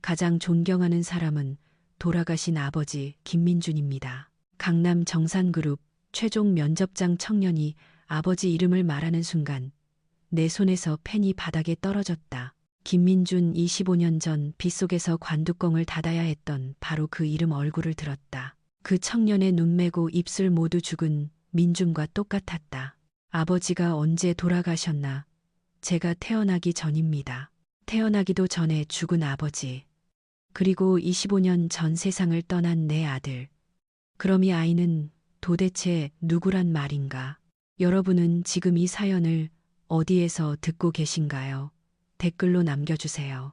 가장 존경하는 사람은 돌아가신 아버지 김민준입니다. 강남 정산그룹 최종 면접장 청년이 아버지 이름을 말하는 순간 내 손에서 펜이 바닥에 떨어졌다. 김민준 25년 전 빗속에서 관뚜껑을 닫아야 했던 바로 그 이름 얼굴을 들었다. 그 청년의 눈매고 입술 모두 죽은 민준과 똑같았다. 아버지가 언제 돌아가셨나? 제가 태어나기 전입니다. 태어나기도 전에 죽은 아버지. 그리고 25년 전 세상을 떠난 내 아들. 그럼 이 아이는 도대체 누구란 말인가? 여러분은 지금 이 사연을 어디에서 듣고 계신가요? 댓글로 남겨주세요.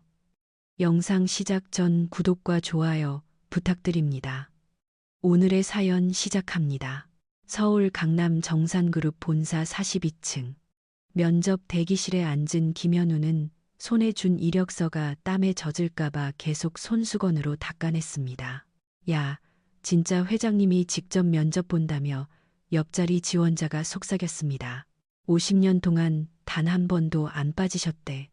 영상 시작 전 구독과 좋아요 부탁드립니다. 오늘의 사연 시작합니다. 서울 강남 정산그룹 본사 42층. 면접 대기실에 앉은 김현우는 손에 준 이력서가 땀에 젖을까봐 계속 손수건으로 닦아냈습니다. 야, 진짜 회장님이 직접 면접 본다며 옆자리 지원자가 속삭였습니다. 50년 동안 단 한 번도 안 빠지셨대.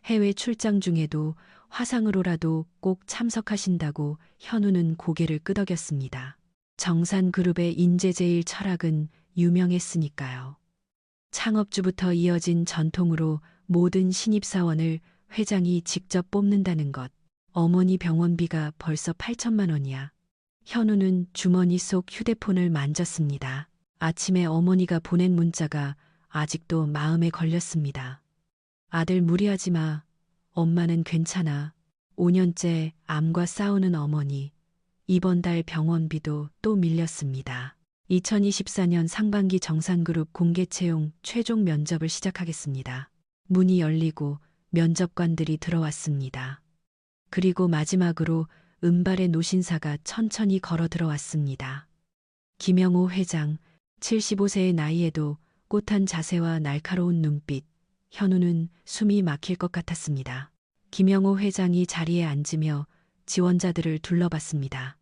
해외 출장 중에도 화상으로라도 꼭 참석하신다고 현우는 고개를 끄덕였습니다. 정산그룹의 인재제일 철학은 유명했으니까요. 창업주부터 이어진 전통으로 모든 신입사원을 회장이 직접 뽑는다는 것. 어머니 병원비가 벌써 8천만 원이야. 현우는 주머니 속 휴대폰을 만졌습니다. 아침에 어머니가 보낸 문자가 아직도 마음에 걸렸습니다. 아들 무리하지 마. 엄마는 괜찮아. 5년째 암과 싸우는 어머니. 이번 달 병원비도 또 밀렸습니다. 2024년 상반기 정산그룹 공개채용 최종 면접을 시작하겠습니다. 문이 열리고 면접관들이 들어왔습니다. 그리고 마지막으로 은발의 노신사가 천천히 걸어 들어왔습니다. 김영호 회장, 75세의 나이에도 꼿한 자세와 날카로운 눈빛, 현우는 숨이 막힐 것 같았습니다. 김영호 회장이 자리에 앉으며 지원자들을 둘러봤습니다.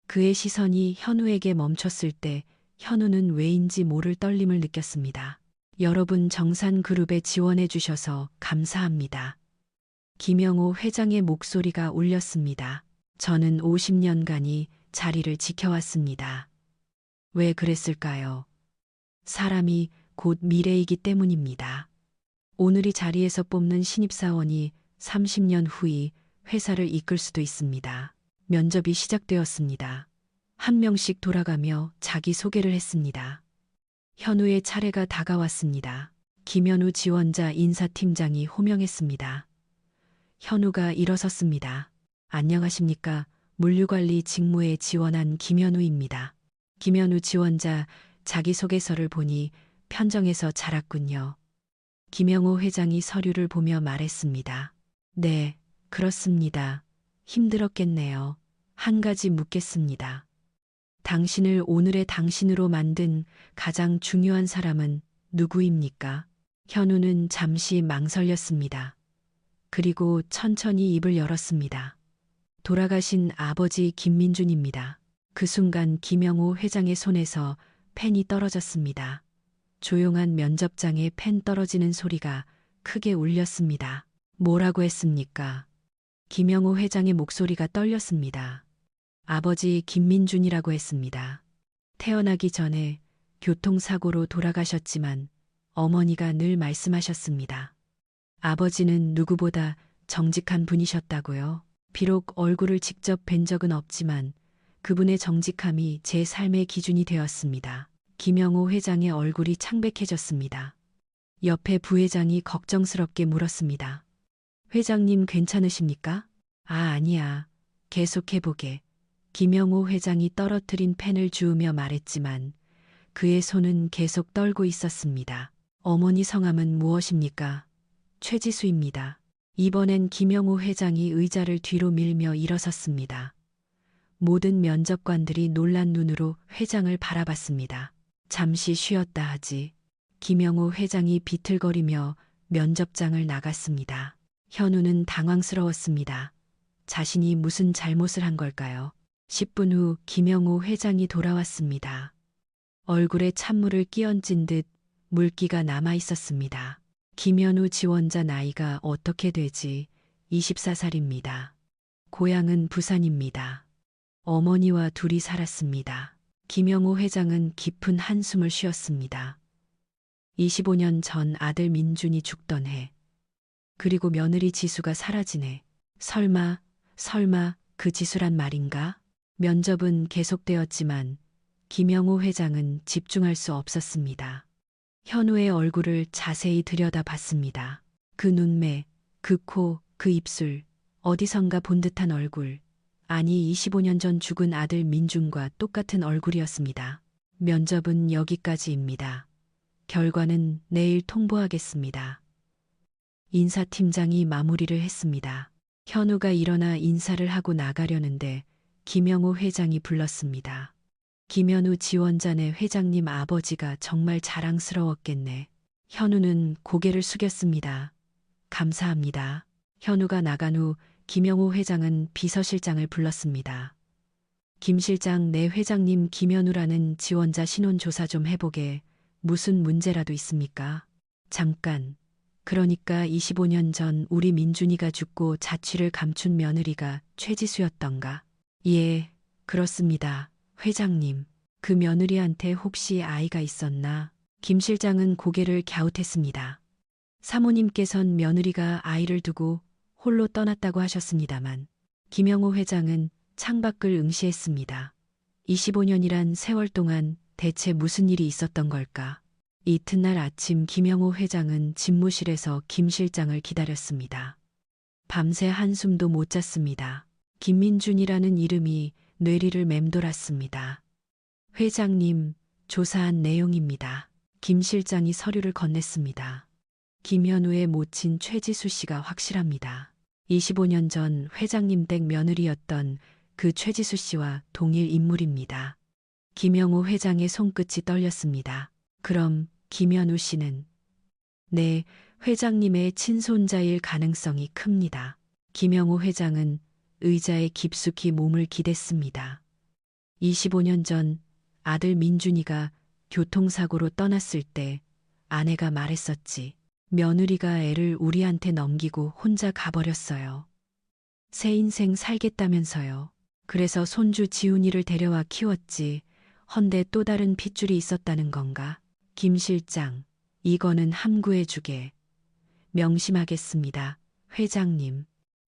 그의 시선이 현우에게 멈췄을 때 현우는 왜인지 모를 떨림을 느꼈습니다. 여러분 정산그룹에 지원해 주셔서 감사합니다. 김영호 회장의 목소리가 울렸습니다. 저는 50년간이 자리를 지켜왔습니다. 왜 그랬을까요? 사람이 곧 미래이기 때문입니다. 오늘 이 자리에서 뽑는 신입사원이 30년 후에 회사를 이끌 수도 있습니다. 면접이 시작되었습니다. 한 명씩 돌아가며 자기소개를 했습니다. 현우의 차례가 다가왔습니다. 김현우 지원자 인사팀장이 호명했습니다. 현우가 일어섰습니다. 안녕하십니까. 물류관리 직무에 지원한 김현우입니다. 김현우 지원자 자기소개서를 보니 편정에서 자랐군요. 김영호 회장이 서류를 보며 말했습니다. 네, 그렇습니다. 힘들었겠네요. 한 가지 묻겠습니다. 당신을 오늘의 당신으로 만든 가장 중요한 사람은 누구입니까? 현우는 잠시 망설였습니다. 그리고 천천히 입을 열었습니다. 돌아가신 아버지 김민준입니다. 그 순간 김영호 회장의 손에서 펜이 떨어졌습니다. 조용한 면접장에 펜 떨어지는 소리가 크게 울렸습니다. 뭐라고 했습니까? 김영호 회장의 목소리가 떨렸습니다. 아버지 김민준이라고 했습니다. 태어나기 전에 교통사고로 돌아가셨지만 어머니가 늘 말씀하셨습니다. 아버지는 누구보다 정직한 분이셨다고요. 비록 얼굴을 직접 뵌 적은 없지만 그분의 정직함이 제 삶의 기준이 되었습니다. 김영호 회장의 얼굴이 창백해졌습니다. 옆에 부회장이 걱정스럽게 물었습니다. 회장님 괜찮으십니까? 아니야. 계속해보게. 김영호 회장이 떨어뜨린 펜을 주우며 말했지만 그의 손은 계속 떨고 있었습니다. 어머니 성함은 무엇입니까? 최지수입니다. 이번엔 김영호 회장이 의자를 뒤로 밀며 일어섰습니다. 모든 면접관들이 놀란 눈으로 회장을 바라봤습니다. 잠시 쉬었다 하지. 김영호 회장이 비틀거리며 면접장을 나갔습니다. 현우는 당황스러웠습니다. 자신이 무슨 잘못을 한 걸까요? 10분 후 김영호 회장이 돌아왔습니다. 얼굴에 찬물을 끼얹은 듯 물기가 남아 있었습니다. 김현우 지원자 나이가 어떻게 되지? 24살입니다. 고향은 부산입니다. 어머니와 둘이 살았습니다. 김영호 회장은 깊은 한숨을 쉬었습니다. 25년 전 아들 민준이 죽던 해, 그리고 며느리 지수가 사라진 해. 설마 그 지수란 말인가? 면접은 계속되었지만 김영호 회장은 집중할 수 없었습니다. 현우의 얼굴을 자세히 들여다봤습니다. 그 눈매, 그 코, 그 입술, 어디선가 본 듯한 얼굴. 아니 25년 전 죽은 아들 민준과 똑같은 얼굴이었습니다. 면접은 여기까지입니다. 결과는 내일 통보하겠습니다. 인사팀장이 마무리를 했습니다. 현우가 일어나 인사를 하고 나가려는데 김영호 회장이 불렀습니다. 김현우 지원자네 회장님 아버지가 정말 자랑스러웠겠네. 현우는 고개를 숙였습니다. 감사합니다. 현우가 나간 후 김영호 회장은 비서실장을 불렀습니다. 김 실장, 내 회장님 김현우라는 지원자 신원 조사 좀 해보게. 무슨 문제라도 있습니까? 잠깐. 그러니까 25년 전 우리 민준이가 죽고 자취를 감춘 며느리가 최지수였던가? 예, 그렇습니다. 회장님, 그 며느리한테 혹시 아이가 있었나? 김 실장은 고개를 갸웃했습니다. 사모님께선 며느리가 아이를 두고 홀로 떠났다고 하셨습니다만 김영호 회장은 창밖을 응시했습니다. 25년이란 세월 동안 대체 무슨 일이 있었던 걸까? 이튿날 아침 김영호 회장은 집무실에서 김 실장을 기다렸습니다. 밤새 한숨도 못 잤습니다. 김민준이라는 이름이 뇌리를 맴돌았습니다. 회장님, 조사한 내용입니다. 김 실장이 서류를 건넸습니다. 김현우의 모친 최지수 씨가 확실합니다. 25년 전 회장님 댁 며느리였던 그 최지수 씨와 동일 인물입니다. 김영호 회장의 손끝이 떨렸습니다. 그럼 김현우 씨는? 네, 회장님의 친손자일 가능성이 큽니다. 김영호 회장은 의자에 깊숙이 몸을 기댔습니다. 25년 전 아들 민준이가 교통사고로 떠났을 때 아내가 말했었지. 며느리가 애를 우리한테 넘기고 혼자 가버렸어요. 새 인생 살겠다면서요. 그래서 손주 지훈이를 데려와 키웠지. 헌데 또 다른 핏줄이 있었다는 건가? 김 실장, 이거는 함구해주게. 명심하겠습니다. 회장님.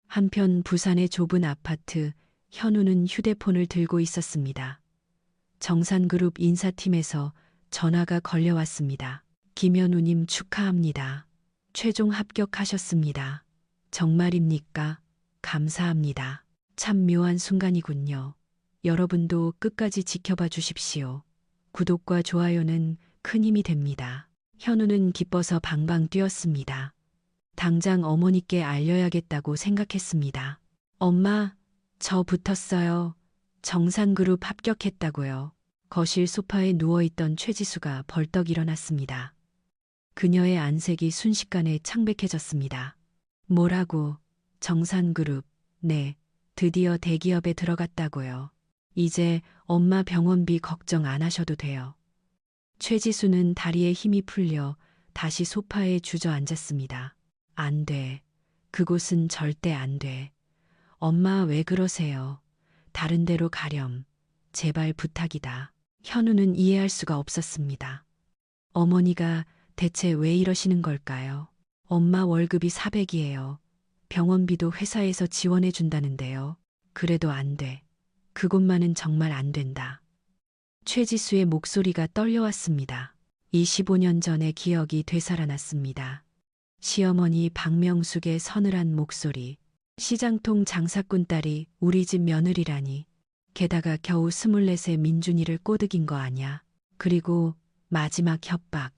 한편 부산의 좁은 아파트, 현우는 휴대폰을 들고 있었습니다. 정산그룹 인사팀에서 전화가 걸려왔습니다. 김현우님 축하합니다. 최종 합격하셨습니다. 정말입니까? 감사합니다. 참 묘한 순간이군요. 여러분도 끝까지 지켜봐 주십시오. 구독과 좋아요는 큰 힘이 됩니다. 현우는 기뻐서 방방 뛰었습니다. 당장 어머니께 알려야겠다고 생각했습니다. 엄마, 저 붙었어요. 정산그룹 합격했다고요. 거실 소파에 누워있던 최지수가 벌떡 일어났습니다. 그녀의 안색이 순식간에 창백해졌습니다. 뭐라고? 정산그룹, 네, 드디어 대기업에 들어갔다고요. 이제 엄마 병원비 걱정 안 하셔도 돼요. 최지수는 다리에 힘이 풀려 다시 소파에 주저앉았습니다. 안 돼. 그곳은 절대 안 돼. 엄마 왜 그러세요? 다른 데로 가렴. 제발 부탁이다. 현우는 이해할 수가 없었습니다. 어머니가 대체 왜 이러시는 걸까요? 엄마 월급이 400이에요. 병원비도 회사에서 지원해 준다는데요. 그래도 안 돼. 그것만은 정말 안 된다. 최지수의 목소리가 떨려왔습니다. 25년 전의 기억이 되살아났습니다. 시어머니 박명숙의 서늘한 목소리. 시장통 장사꾼 딸이 우리 집 며느리라니. 게다가 겨우 24세 민준이를 꼬드긴 거 아냐. 그리고 마지막 협박.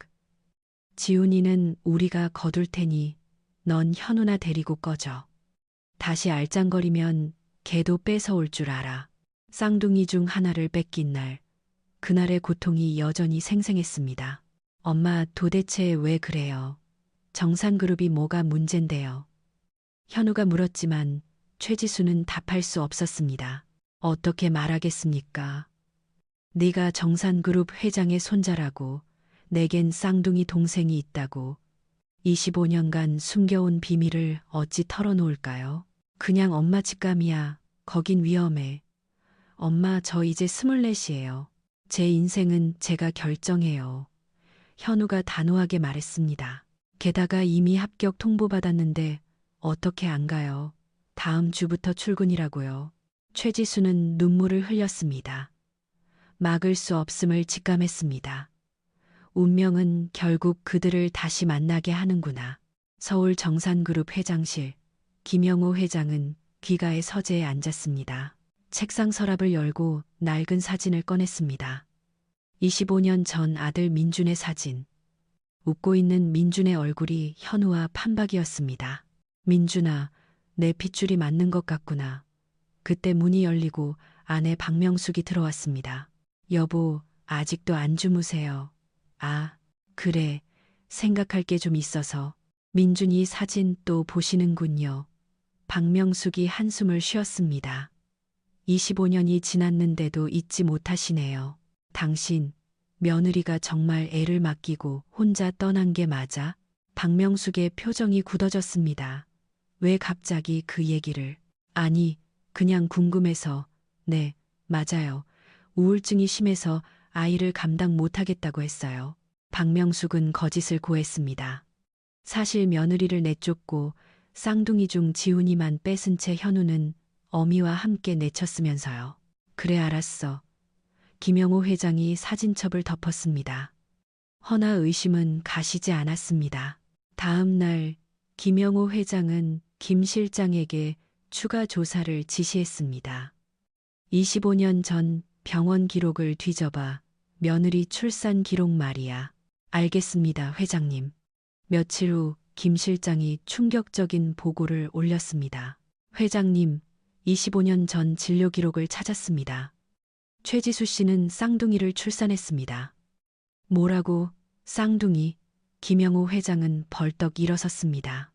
지훈이는 우리가 거둘 테니 넌 현우나 데리고 꺼져. 다시 알짱거리면 걔도 뺏어올 줄 알아. 쌍둥이 중 하나를 뺏긴 날. 그날의 고통이 여전히 생생했습니다. 엄마 도대체 왜 그래요? 정산그룹이 뭐가 문젠데요? 현우가 물었지만 최지수는 답할 수 없었습니다. 어떻게 말하겠습니까? 네가 정산그룹 회장의 손자라고, 내겐 쌍둥이 동생이 있다고, 25년간 숨겨온 비밀을 어찌 털어놓을까요? 그냥 엄마 직감이야. 거긴 위험해. 엄마, 저 이제 24이에요. 제 인생은 제가 결정해요. 현우가 단호하게 말했습니다. 게다가 이미 합격 통보받았는데 어떻게 안 가요? 다음 주부터 출근이라고요. 최지수는 눈물을 흘렸습니다. 막을 수 없음을 직감했습니다. 운명은 결국 그들을 다시 만나게 하는구나. 서울 정산그룹 회장실. 김영호 회장은 귀가의 서재에 앉았습니다. 책상 서랍을 열고 낡은 사진을 꺼냈습니다. 25년 전 아들 민준의 사진. 웃고 있는 민준의 얼굴이 현우와 판박이었습니다. 민준아, 내 핏줄이 맞는 것 같구나. 그때 문이 열리고 아내 박명숙이 들어왔습니다. 여보, 아직도 안 주무세요. 아, 그래. 생각할 게 좀 있어서. 민준이 사진 또 보시는군요. 박명숙이 한숨을 쉬었습니다. 25년이 지났는데도 잊지 못하시네요. 당신, 며느리가 정말 애를 맡기고 혼자 떠난 게 맞아? 박명숙의 표정이 굳어졌습니다. 왜 갑자기 그 얘기를? 아니, 그냥 궁금해서. 네, 맞아요. 우울증이 심해서 아이를 감당 못하겠다고 했어요. 박명숙은 거짓을 고했습니다. 사실 며느리를 내쫓고 쌍둥이 중 지훈이만 뺏은 채 현우는 어미와 함께 내쳤으면서요. 그래 알았어. 김영호 회장이 사진첩을 덮었습니다. 허나 의심은 가시지 않았습니다. 다음 날 김영호 회장은 김 실장에게 추가 조사를 지시했습니다. 25년 전 병원 기록을 뒤져봐. 며느리 출산 기록 말이야. 알겠습니다, 회장님. 며칠 후 김 실장이 충격적인 보고를 올렸습니다. 회장님, 25년 전 진료 기록을 찾았습니다. 최지수 씨는 쌍둥이를 출산했습니다. 뭐라고? 쌍둥이? 김영호 회장은 벌떡 일어섰습니다.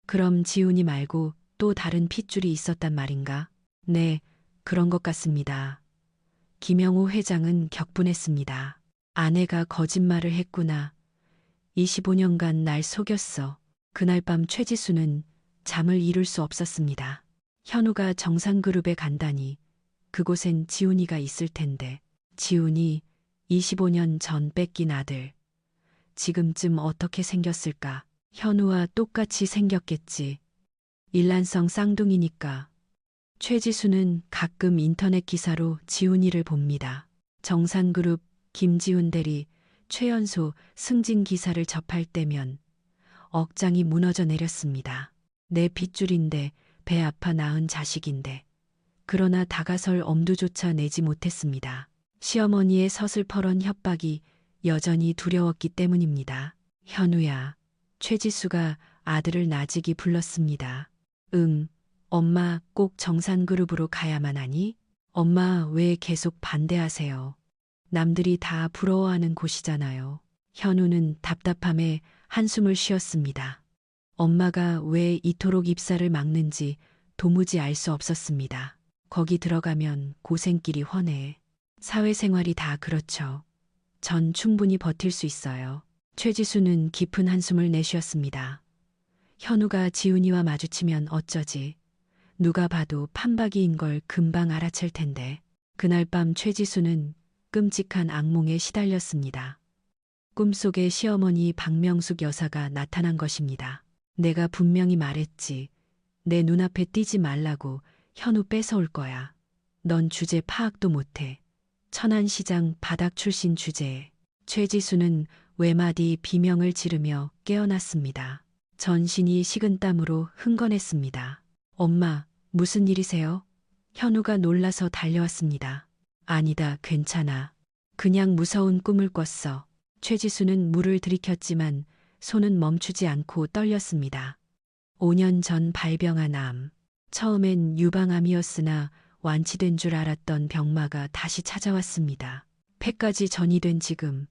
그럼 지훈이 말고 또 다른 핏줄이 있었단 말인가? 네, 그런 것 같습니다. 김영호 회장은 격분했습니다. 아내가 거짓말을 했구나. 25년간 날 속였어. 그날 밤 최지수는 잠을 이룰 수 없었습니다. 현우가 정상그룹에 간다니 그곳엔 지훈이가 있을 텐데 지훈이 25년 전 뺏긴 아들. 지금쯤 어떻게 생겼을까? 현우와 똑같이 생겼겠지. 일란성 쌍둥이니까. 최지수는 가끔 인터넷 기사로 지훈이를 봅니다. 정상그룹 김지훈 대리, 최연소 승진 기사를 접할 때면 억장이 무너져 내렸습니다. 내 핏줄인데 배 아파 낳은 자식인데. 그러나 다가설 엄두조차 내지 못했습니다. 시어머니의 서슬퍼런 협박이 여전히 두려웠기 때문입니다. 현우야, 최지수가 아들을 나직이 불렀습니다. 응, 엄마 꼭 정산그룹으로 가야만 하니? 엄마 왜 계속 반대하세요? 남들이 다 부러워하는 곳이잖아요. 현우는 답답함에 한숨을 쉬었습니다. 엄마가 왜 이토록 입사를 막는지 도무지 알 수 없었습니다. 거기 들어가면 고생길이 훤해. 사회생활이 다 그렇죠. 전 충분히 버틸 수 있어요. 최지수는 깊은 한숨을 내쉬었습니다. 현우가 지훈이와 마주치면 어쩌지. 누가 봐도 판박이인 걸 금방 알아챌 텐데. 그날 밤 최지수는 끔찍한 악몽에 시달렸습니다. 꿈속에 시어머니 박명숙 여사가 나타난 것입니다. 내가 분명히 말했지. 내 눈앞에 띄지 말라고. 현우 뺏어올 거야. 넌 주제 파악도 못해. 천안시장 바닥 출신 주제에. 최지수는 외마디 비명을 지르며 깨어났습니다. 전신이 식은땀으로 흥건했습니다. 엄마, 무슨 일이세요? 현우가 놀라서 달려왔습니다. 아니다, 괜찮아. 그냥 무서운 꿈을 꿨어. 최지수는 물을 들이켰지만 손은 멈추지 않고 떨렸습니다. 5년 전 발병한 암. 처음엔 유방암이었으나 완치된 줄 알았던 병마가 다시 찾아왔습니다. 폐까지 전이된 지금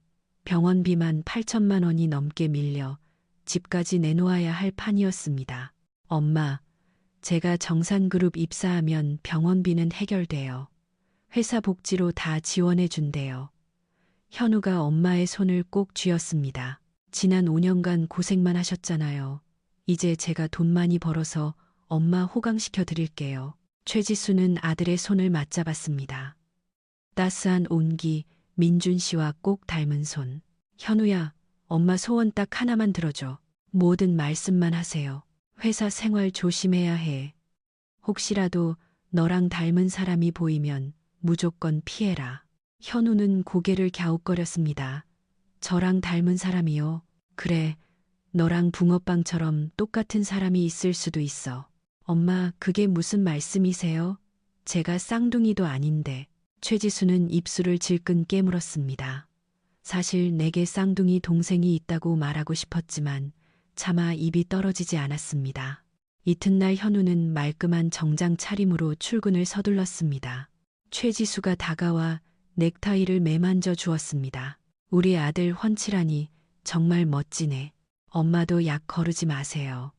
병원비만 8천만 원이 넘게 밀려 집까지 내놓아야 할 판이었습니다. 엄마, 제가 정산그룹 입사하면 병원비는 해결돼요. 회사 복지로 다 지원해 준대요. 현우가 엄마의 손을 꼭 쥐었습니다. 지난 5년간 고생만 하셨잖아요. 이제 제가 돈 많이 벌어서 엄마 호강시켜 드릴게요. 최지수는 아들의 손을 맞잡았습니다. 따스한 온기, 민준 씨와 꼭 닮은 손. 현우야, 엄마 소원 딱 하나만 들어줘. 모든 말씀만 하세요. 회사 생활 조심해야 해. 혹시라도 너랑 닮은 사람이 보이면 무조건 피해라. 현우는 고개를 갸웃거렸습니다. 저랑 닮은 사람이요? 그래, 너랑 붕어빵처럼 똑같은 사람이 있을 수도 있어. 엄마, 그게 무슨 말씀이세요? 제가 쌍둥이도 아닌데. 최지수는 입술을 질끈 깨물었습니다. 사실 내게 쌍둥이 동생이 있다고 말하고 싶었지만 차마 입이 떨어지지 않았습니다. 이튿날 현우는 말끔한 정장 차림으로 출근을 서둘렀습니다. 최지수가 다가와 넥타이를 매만져 주었습니다. 우리 아들 훤칠하니 정말 멋지네. 엄마도 약 거르지 마세요.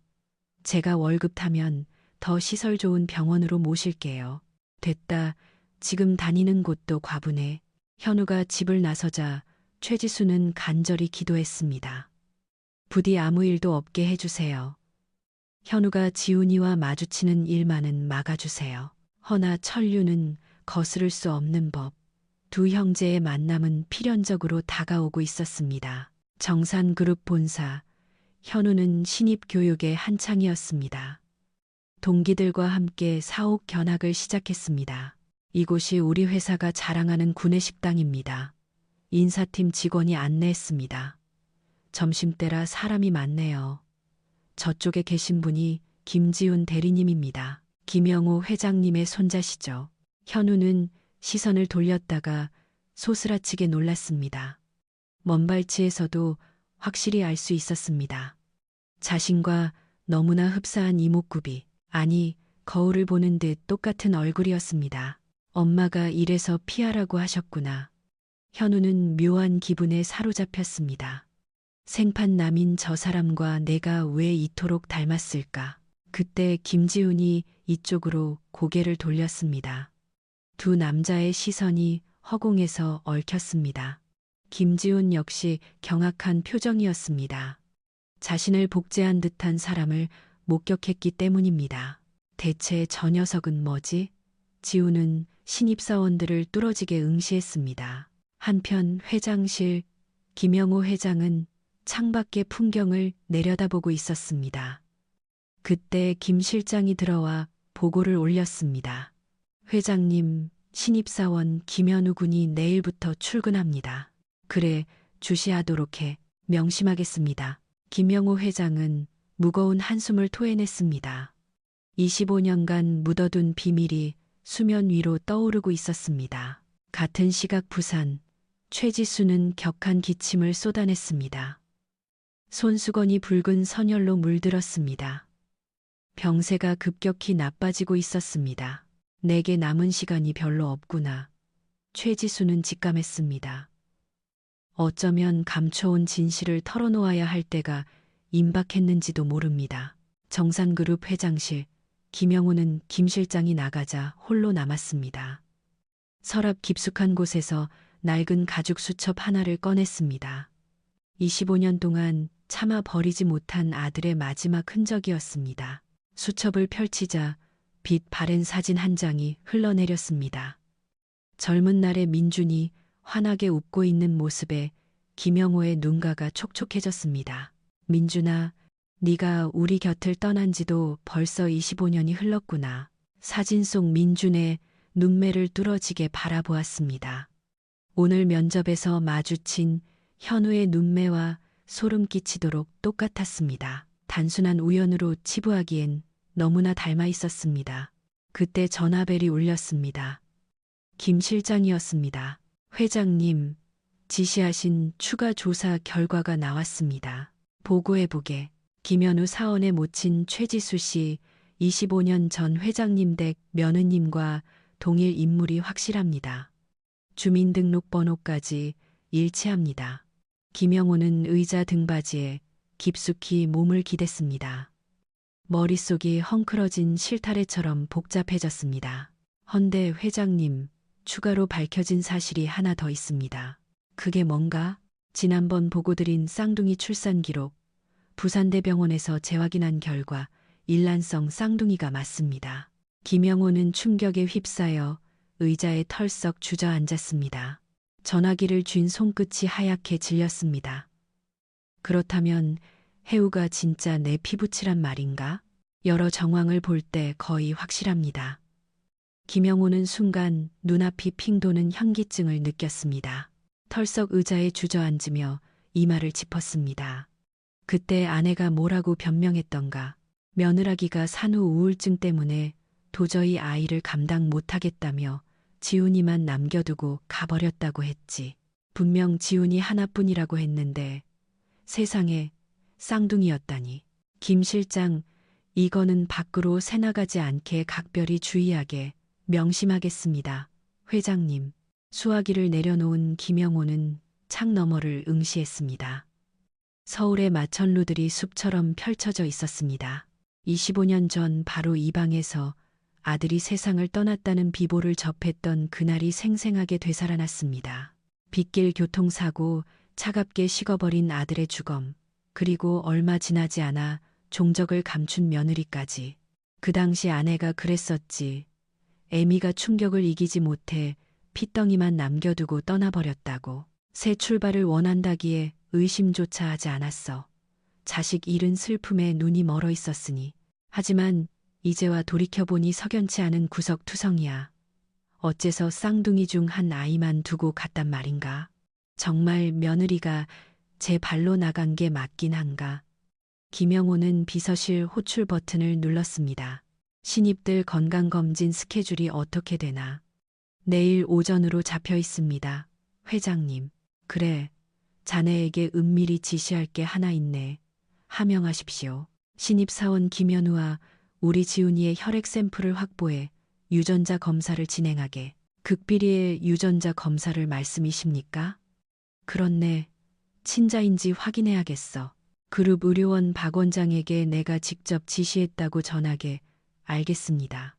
제가 월급 타면 더 시설 좋은 병원으로 모실게요. 됐다. 지금 다니는 곳도 과분해. 현우가 집을 나서자 최지수는 간절히 기도했습니다. 부디 아무 일도 없게 해주세요. 현우가 지훈이와 마주치는 일만은 막아주세요. 허나 천류는 거스를 수 없는 법. 두 형제의 만남은 필연적으로 다가오고 있었습니다. 정산그룹 본사. 현우는 신입교육의 한창이었습니다. 동기들과 함께 사옥 견학을 시작했습니다. 이곳이 우리 회사가 자랑하는 구내식당입니다. 인사팀 직원이 안내했습니다. 점심때라 사람이 많네요. 저쪽에 계신 분이 김지훈 대리님입니다. 김영호 회장님의 손자시죠. 현우는 시선을 돌렸다가 소스라치게 놀랐습니다. 먼 발치에서도 확실히 알 수 있었습니다. 자신과 너무나 흡사한 이목구비, 아니 거울을 보는 듯 똑같은 얼굴이었습니다. 엄마가 이래서 피하라고 하셨구나. 현우는 묘한 기분에 사로잡혔습니다. 생판남인 저 사람과 내가 왜 이토록 닮았을까? 그때 김지훈이 이쪽으로 고개를 돌렸습니다. 두 남자의 시선이 허공에서 얽혔습니다. 김지훈 역시 경악한 표정이었습니다. 자신을 복제한 듯한 사람을 목격했기 때문입니다. 대체 저 녀석은 뭐지? 지훈은 신입사원들을 뚫어지게 응시했습니다. 한편 회장실, 김영호 회장은 창밖의 풍경을 내려다보고 있었습니다. 그때 김 실장이 들어와 보고를 올렸습니다. 회장님, 신입사원 김현우 군이 내일부터 출근합니다. 그래, 주시하도록 해. 명심하겠습니다. 김영호 회장은 무거운 한숨을 토해냈습니다. 25년간 묻어둔 비밀이 수면 위로 떠오르고 있었습니다. 같은 시각 부산, 최지수는 격한 기침을 쏟아냈습니다. 손수건이 붉은 선혈로 물들었습니다. 병세가 급격히 나빠지고 있었습니다. 내게 남은 시간이 별로 없구나. 최지수는 직감했습니다. 어쩌면 감춰온 진실을 털어놓아야 할 때가 임박했는지도 모릅니다. 정산그룹 회장실, 김영호는 김 실장이 나가자 홀로 남았습니다. 서랍 깊숙한 곳에서 낡은 가죽 수첩 하나를 꺼냈습니다. 25년 동안 차마 버리지 못한 아들의 마지막 흔적이었습니다. 수첩을 펼치자 빛 바랜 사진 한 장이 흘러내렸습니다. 젊은 날의 민준이 환하게 웃고 있는 모습에 김영호의 눈가가 촉촉해졌습니다. 민준아, 네가 우리 곁을 떠난 지도 벌써 25년이 흘렀구나. 사진 속 민준의 눈매를 뚫어지게 바라보았습니다. 오늘 면접에서 마주친 현우의 눈매와 소름 끼치도록 똑같았습니다. 단순한 우연으로 치부하기엔 너무나 닮아 있었습니다. 그때 전화벨이 울렸습니다. 김 실장이었습니다. 회장님, 지시하신 추가 조사 결과가 나왔습니다. 보고해보게. 김현우 사원의 모친 최지수 씨 25년 전 회장님 댁 며느님과 동일 인물이 확실합니다. 주민등록번호까지 일치합니다. 김영호는 의자 등받이에 깊숙이 몸을 기댔습니다. 머릿속이 헝클어진 실타래처럼 복잡해졌습니다. 헌데 회장님, 추가로 밝혀진 사실이 하나 더 있습니다. 그게 뭔가? 지난번 보고드린 쌍둥이 출산 기록, 부산대병원에서 재확인한 결과 일란성 쌍둥이가 맞습니다. 김영호는 충격에 휩싸여 의자에 털썩 주저앉았습니다. 전화기를 쥔 손끝이 하얗게 질렸습니다. 그렇다면 해우가 진짜 내 피부치란 말인가? 여러 정황을 볼 때 거의 확실합니다. 김영호는 순간 눈앞이 핑 도는 현기증을 느꼈습니다. 털썩 의자에 주저앉으며 이마를 짚었습니다. 그때 아내가 뭐라고 변명했던가. 며느라기가 산후 우울증 때문에 도저히 아이를 감당 못하겠다며 지훈이만 남겨두고 가버렸다고 했지. 분명 지훈이 하나뿐이라고 했는데 세상에 쌍둥이였다니. 김 실장, 이거는 밖으로 새나가지 않게 각별히 주의하게 명심하겠습니다. 회장님. 수화기를 내려놓은 김영호는 창 너머를 응시했습니다. 서울의 마천루들이 숲처럼 펼쳐져 있었습니다. 25년 전 바로 이 방에서 아들이 세상을 떠났다는 비보를 접했던 그날이 생생하게 되살아났습니다. 빗길 교통사고, 차갑게 식어버린 아들의 주검, 그리고 얼마 지나지 않아 종적을 감춘 며느리까지. 그 당시 아내가 그랬었지. 애미가 충격을 이기지 못해 핏덩이만 남겨두고 떠나버렸다고. 새 출발을 원한다기에 의심조차 하지 않았어. 자식 잃은 슬픔에 눈이 멀어 있었으니. 하지만 이제와 돌이켜보니 석연치 않은 구석투성이야. 어째서 쌍둥이 중 한 아이만 두고 갔단 말인가? 정말 며느리가 제 발로 나간 게 맞긴 한가? 김영호는 비서실 호출 버튼을 눌렀습니다. 신입들 건강검진 스케줄이 어떻게 되나? 내일 오전으로 잡혀 있습니다. 회장님. 그래. 자네에게 은밀히 지시할 게 하나 있네. 하명하십시오. 신입사원 김현우와 우리 지훈이의 혈액 샘플을 확보해 유전자 검사를 진행하게. 극비리의 유전자 검사를 말씀이십니까? 그렇네. 친자인지 확인해야겠어. 그룹 의료원 박 원장에게 내가 직접 지시했다고 전하게. 알겠습니다.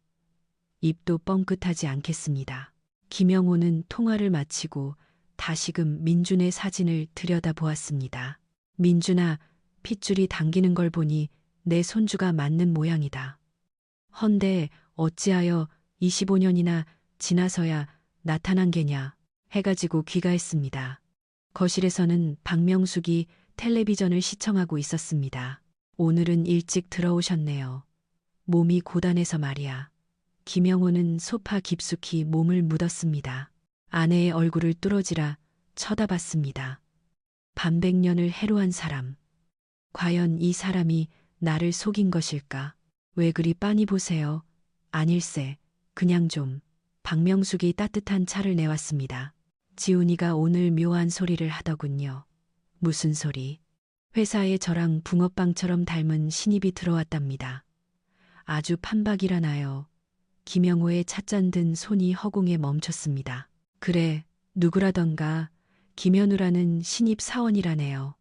입도 뻥끗하지 않겠습니다. 김영호는 통화를 마치고 다시금 민준의 사진을 들여다보았습니다. 민준아, 핏줄이 당기는 걸 보니 내 손주가 맞는 모양이다. 헌데 어찌하여 25년이나 지나서야 나타난 게냐 해가지고 귀가했습니다. 거실에서는 박명숙이 텔레비전을 시청하고 있었습니다. 오늘은 일찍 들어오셨네요. 몸이 고단해서 말이야. 김영호는 소파 깊숙이 몸을 묻었습니다. 아내의 얼굴을 뚫어지라 쳐다봤습니다. 반백년을 해로한 사람. 과연 이 사람이 나를 속인 것일까? 왜 그리 빤히 보세요? 아닐세. 그냥 좀. 박명숙이 따뜻한 차를 내왔습니다. 지훈이가 오늘 묘한 소리를 하더군요. 무슨 소리? 회사에 저랑 붕어빵처럼 닮은 신입이 들어왔답니다. 아주 판박이라나요. 김영호의 찻잔 든 손이 허공에 멈췄습니다. 그래, 누구라던가 김현우라는 신입 사원이라네요.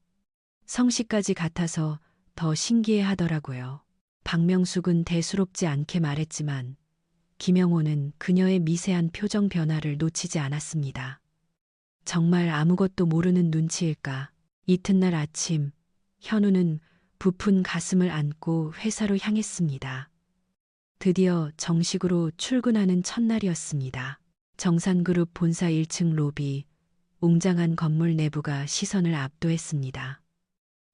성씨까지 같아서 더 신기해 하더라고요. 박명숙은 대수롭지 않게 말했지만 김영호는 그녀의 미세한 표정 변화를 놓치지 않았습니다. 정말 아무것도 모르는 눈치일까? 이튿날 아침, 현우는 부푼 가슴을 안고 회사로 향했습니다. 드디어 정식으로 출근하는 첫날이었습니다. 정산그룹 본사 1층 로비, 웅장한 건물 내부가 시선을 압도했습니다.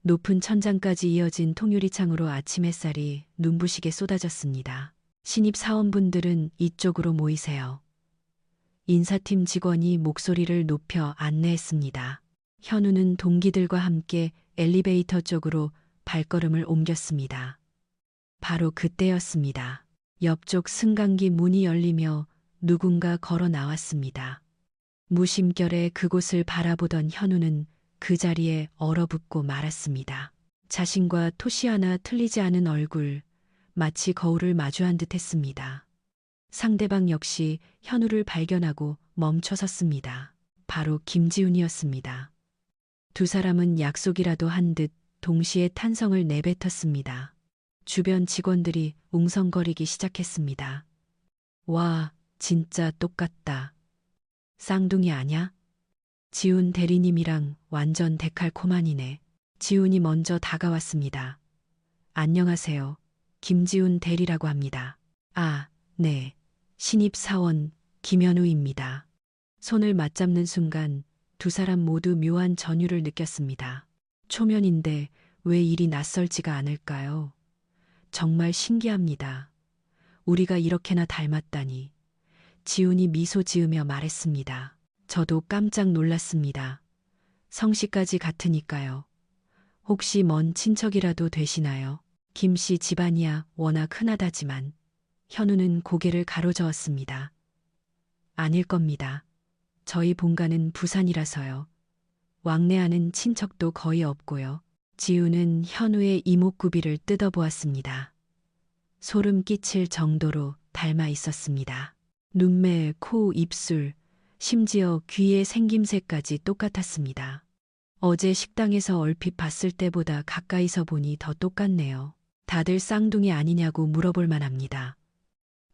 높은 천장까지 이어진 통유리창으로 아침 햇살이 눈부시게 쏟아졌습니다. 신입 사원분들은 이쪽으로 모이세요. 인사팀 직원이 목소리를 높여 안내했습니다. 현우는 동기들과 함께 엘리베이터 쪽으로 발걸음을 옮겼습니다. 바로 그때였습니다. 옆쪽 승강기 문이 열리며 누군가 걸어 나왔습니다. 무심결에 그곳을 바라보던 현우는 그 자리에 얼어붙고 말았습니다. 자신과 토시 하나 틀리지 않은 얼굴, 마치 거울을 마주한 듯 했습니다. 상대방 역시 현우를 발견하고 멈춰섰습니다. 바로 김지훈이었습니다. 두 사람은 약속이라도 한 듯 동시에 탄성을 내뱉었습니다. 주변 직원들이 웅성거리기 시작했습니다. 와, 진짜 똑같다. 쌍둥이 아냐? 지훈 대리님이랑 완전 데칼코마니네. 지훈이 먼저 다가왔습니다. 안녕하세요. 김지훈 대리라고 합니다. 아, 네. 신입사원 김현우입니다. 손을 맞잡는 순간 두 사람 모두 묘한 전율을 느꼈습니다. 초면인데 왜 일이 낯설지가 않을까요? 정말 신기합니다. 우리가 이렇게나 닮았다니. 지훈이 미소 지으며 말했습니다. 저도 깜짝 놀랐습니다. 성씨까지 같으니까요. 혹시 먼 친척이라도 되시나요? 김씨 집안이야 워낙 흔하다지만 현우는 고개를 가로저었습니다. 아닐 겁니다. 저희 본가는 부산이라서요. 왕래하는 친척도 거의 없고요. 지우는 현우의 이목구비를 뜯어보았습니다. 소름 끼칠 정도로 닮아 있었습니다. 눈매, 코, 입술, 심지어 귀의 생김새까지 똑같았습니다. 어제 식당에서 얼핏 봤을 때보다 가까이서 보니 더 똑같네요. 다들 쌍둥이 아니냐고 물어볼 만합니다.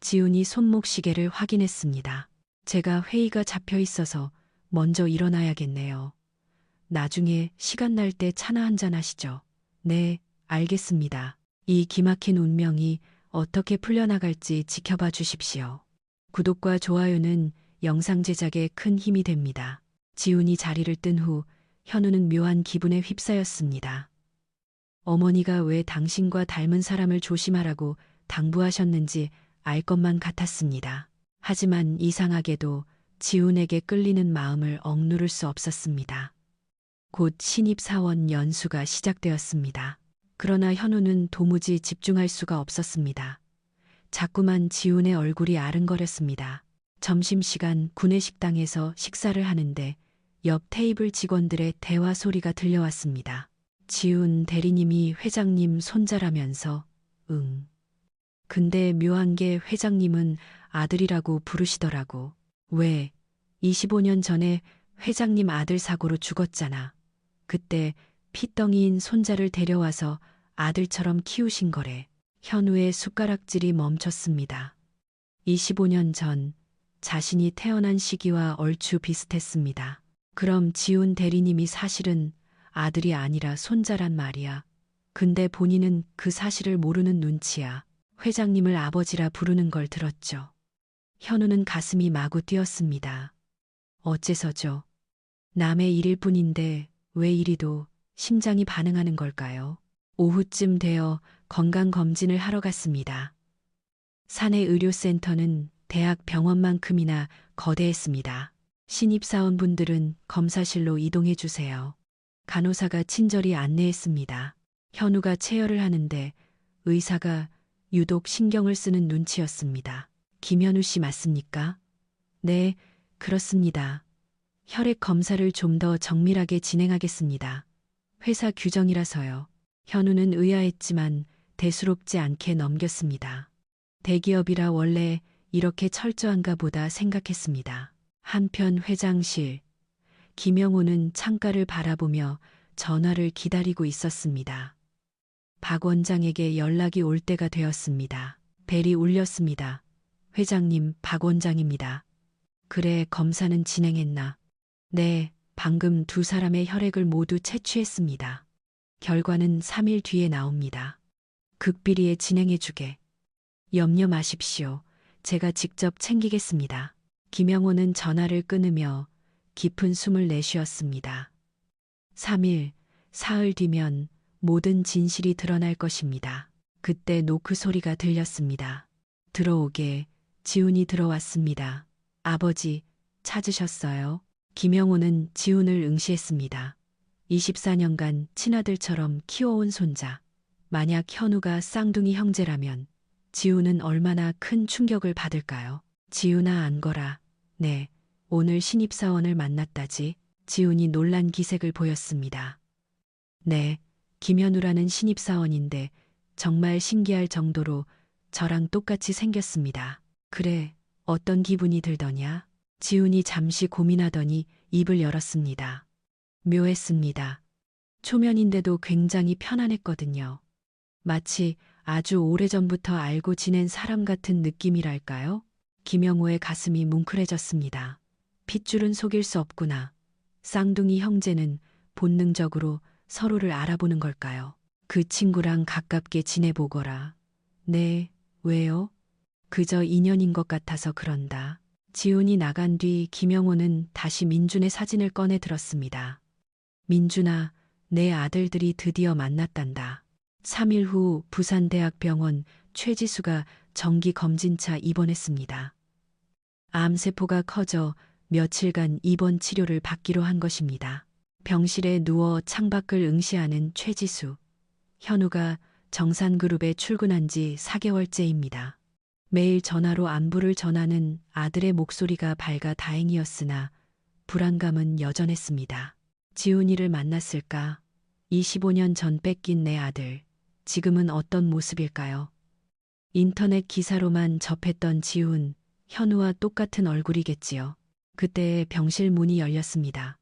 지훈이 손목시계를 확인했습니다. 제가 회의가 잡혀 있어서 먼저 일어나야겠네요. 나중에 시간 날 때 차나 한잔 하시죠. 네, 알겠습니다. 이 기막힌 운명이 어떻게 풀려나갈지 지켜봐 주십시오. 구독과 좋아요는 영상 제작에 큰 힘이 됩니다. 지훈이 자리를 뜬 후 현우는 묘한 기분에 휩싸였습니다. 어머니가 왜 당신과 닮은 사람을 조심하라고 당부하셨는지 알 것만 같았습니다. 하지만 이상하게도 지훈에게 끌리는 마음을 억누를 수 없었습니다. 곧 신입사원 연수가 시작되었습니다. 그러나 현우는 도무지 집중할 수가 없었습니다. 자꾸만 지훈의 얼굴이 아른거렸습니다. 점심시간 구내식당에서 식사를 하는데 옆 테이블 직원들의 대화 소리가 들려왔습니다. 지훈 대리님이 회장님 손자라면서 근데 묘한 게 회장님은 아들이라고 부르시더라고. 왜? 25년 전에 회장님 아들 사고로 죽었잖아. 그때 피덩이인 손자를 데려와서 아들처럼 키우신 거래. 현우의 숟가락질이 멈췄습니다. 25년 전 자신이 태어난 시기와 얼추 비슷했습니다. 그럼 지훈 대리님이 사실은 아들이 아니라 손자란 말이야. 근데 본인은 그 사실을 모르는 눈치야. 회장님을 아버지라 부르는 걸 들었죠. 현우는 가슴이 마구 뛰었습니다. 어째서죠? 남의 일일 뿐인데 왜 이리도 심장이 반응하는 걸까요? 오후쯤 되어 건강검진을 하러 갔습니다. 사내 의료센터는 대학 병원만큼이나 거대했습니다. 신입사원분들은 검사실로 이동해 주세요. 간호사가 친절히 안내했습니다. 현우가 체열을 하는데 의사가 유독 신경을 쓰는 눈치였습니다. 김현우 씨 맞습니까? 네, 그렇습니다. 혈액 검사를 좀 더 정밀하게 진행하겠습니다. 회사 규정이라서요. 현우는 의아했지만 대수롭지 않게 넘겼습니다. 대기업이라 원래 이렇게 철저한가 보다 생각했습니다. 한편 회장실, 김영호는 창가를 바라보며 전화를 기다리고 있었습니다. 박 원장에게 연락이 올 때가 되었습니다. 벨이 울렸습니다. 회장님, 박 원장입니다. 그래, 검사는 진행했나? 네, 방금 두 사람의 혈액을 모두 채취했습니다. 결과는 3일 뒤에 나옵니다. 극비리에 진행해주게. 염려 마십시오. 제가 직접 챙기겠습니다. 김영호는 전화를 끊으며 깊은 숨을 내쉬었습니다. 3일, 사흘 뒤면 모든 진실이 드러날 것입니다. 그때 노크 소리가 들렸습니다. 들어오게. 지훈이 들어왔습니다. 아버지, 찾으셨어요? 김영호는 지훈을 응시했습니다. 24년간 친아들처럼 키워온 손자. 만약 현우가 쌍둥이 형제라면 지훈은 얼마나 큰 충격을 받을까요? 지훈아, 안거라. 네, 오늘 신입사원을 만났다지. 지훈이 놀란 기색을 보였습니다. 네, 김현우라는 신입사원인데 정말 신기할 정도로 저랑 똑같이 생겼습니다. 그래, 어떤 기분이 들더냐? 지훈이 잠시 고민하더니 입을 열었습니다. 묘했습니다. 초면인데도 굉장히 편안했거든요. 마치 아주 오래전부터 알고 지낸 사람 같은 느낌이랄까요? 김영호의 가슴이 뭉클해졌습니다. 핏줄은 속일 수 없구나. 쌍둥이 형제는 본능적으로 서로를 알아보는 걸까요? 그 친구랑 가깝게 지내보거라. 네, 왜요? 그저 인연인 것 같아서 그런다. 지훈이 나간 뒤 김영호는 다시 민준의 사진을 꺼내 들었습니다. 민준아, 내 아들들이 드디어 만났단다. 3일 후 부산대학병원 최지수가 정기 검진차 입원했습니다. 암세포가 커져 며칠간 입원 치료를 받기로 한 것입니다. 병실에 누워 창밖을 응시하는 최지수. 현우가 정산그룹에 출근한 지 4개월째입니다. 매일 전화로 안부를 전하는 아들의 목소리가 밝아 다행이었으나 불안감은 여전했습니다. 지훈이를 만났을까? 25년 전 뺏긴 내 아들. 지금은 어떤 모습일까요? 인터넷 기사로만 접했던 지훈, 현우와 똑같은 얼굴이겠지요. 그때 병실 문이 열렸습니다.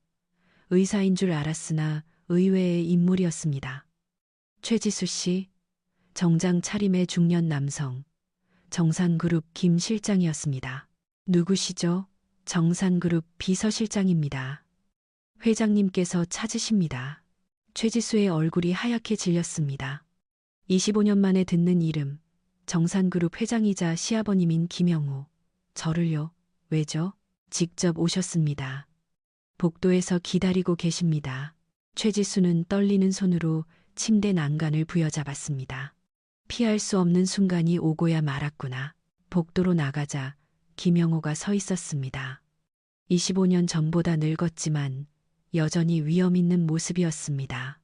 의사인 줄 알았으나 의외의 인물이었습니다. 최지수 씨, 정장 차림의 중년 남성, 정산그룹 김 실장이었습니다. 누구시죠? 정산그룹 비서실장입니다. 회장님께서 찾으십니다. 최지수의 얼굴이 하얗게 질렸습니다. 25년 만에 듣는 이름, 정산그룹 회장이자 시아버님인 김영호. 저를요? 왜죠? 직접 오셨습니다. 복도에서 기다리고 계십니다. 최지수는 떨리는 손으로 침대 난간을 부여잡았습니다. 피할 수 없는 순간이 오고야 말았구나. 복도로 나가자 김영호가 서 있었습니다. 25년 전보다 늙었지만 여전히 위험 있는 모습이었습니다.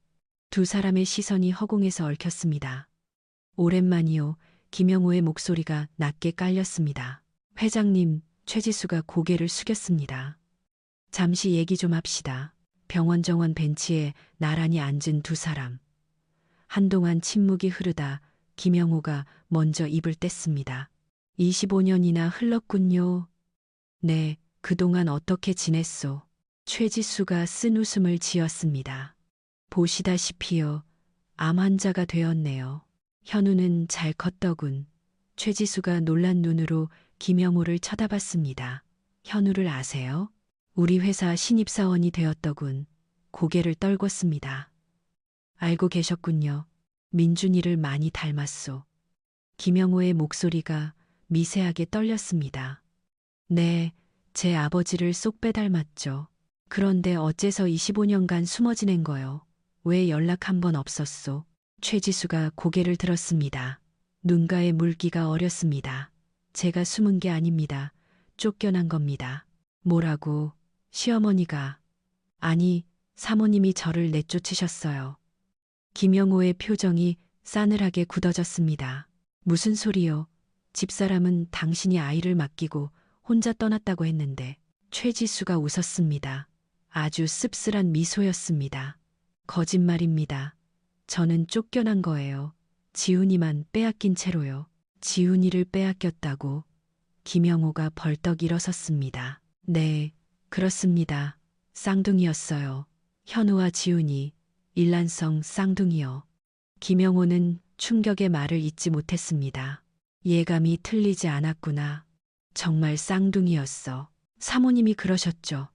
두 사람의 시선이 허공에서 얽혔습니다. 오랜만이요. 김영호의 목소리가 낮게 깔렸습니다. 회장님, 최지수가 고개를 숙였습니다. 잠시 얘기 좀 합시다. 병원 정원 벤치에 나란히 앉은 두 사람. 한동안 침묵이 흐르다 김영호가 먼저 입을 뗐습니다. 25년이나 흘렀군요. 네, 그동안 어떻게 지냈소? 최지수가 쓴 웃음을 지었습니다. 보시다시피요. 암 환자가 되었네요. 현우는 잘 컸더군. 최지수가 놀란 눈으로 김영호를 쳐다봤습니다. 현우를 아세요? 우리 회사 신입사원이 되었더군. 고개를 떨궜습니다. 알고 계셨군요. 민준이를 많이 닮았소. 김영호의 목소리가 미세하게 떨렸습니다. 네, 제 아버지를 쏙 빼닮았죠. 그런데 어째서 25년간 숨어 지낸 거요? 왜 연락 한 번 없었소? 최지수가 고개를 들었습니다. 눈가에 물기가 어렸습니다. 제가 숨은 게 아닙니다. 쫓겨난 겁니다. 뭐라고? 시어머니가. 아니, 사모님이 저를 내쫓으셨어요. 김영호의 표정이 싸늘하게 굳어졌습니다. 무슨 소리요? 집사람은 당신이 아이를 맡기고 혼자 떠났다고 했는데. 최지수가 웃었습니다. 아주 씁쓸한 미소였습니다. 거짓말입니다. 저는 쫓겨난 거예요. 지훈이만 빼앗긴 채로요. 지훈이를 빼앗겼다고. 김영호가 벌떡 일어섰습니다. 네, 그렇습니다. 쌍둥이였어요. 현우와 지훈이. 일란성 쌍둥이요. 김영호는 충격의 말을 잇지 못했습니다. 예감이 틀리지 않았구나. 정말 쌍둥이였어. 사모님이 그러셨죠.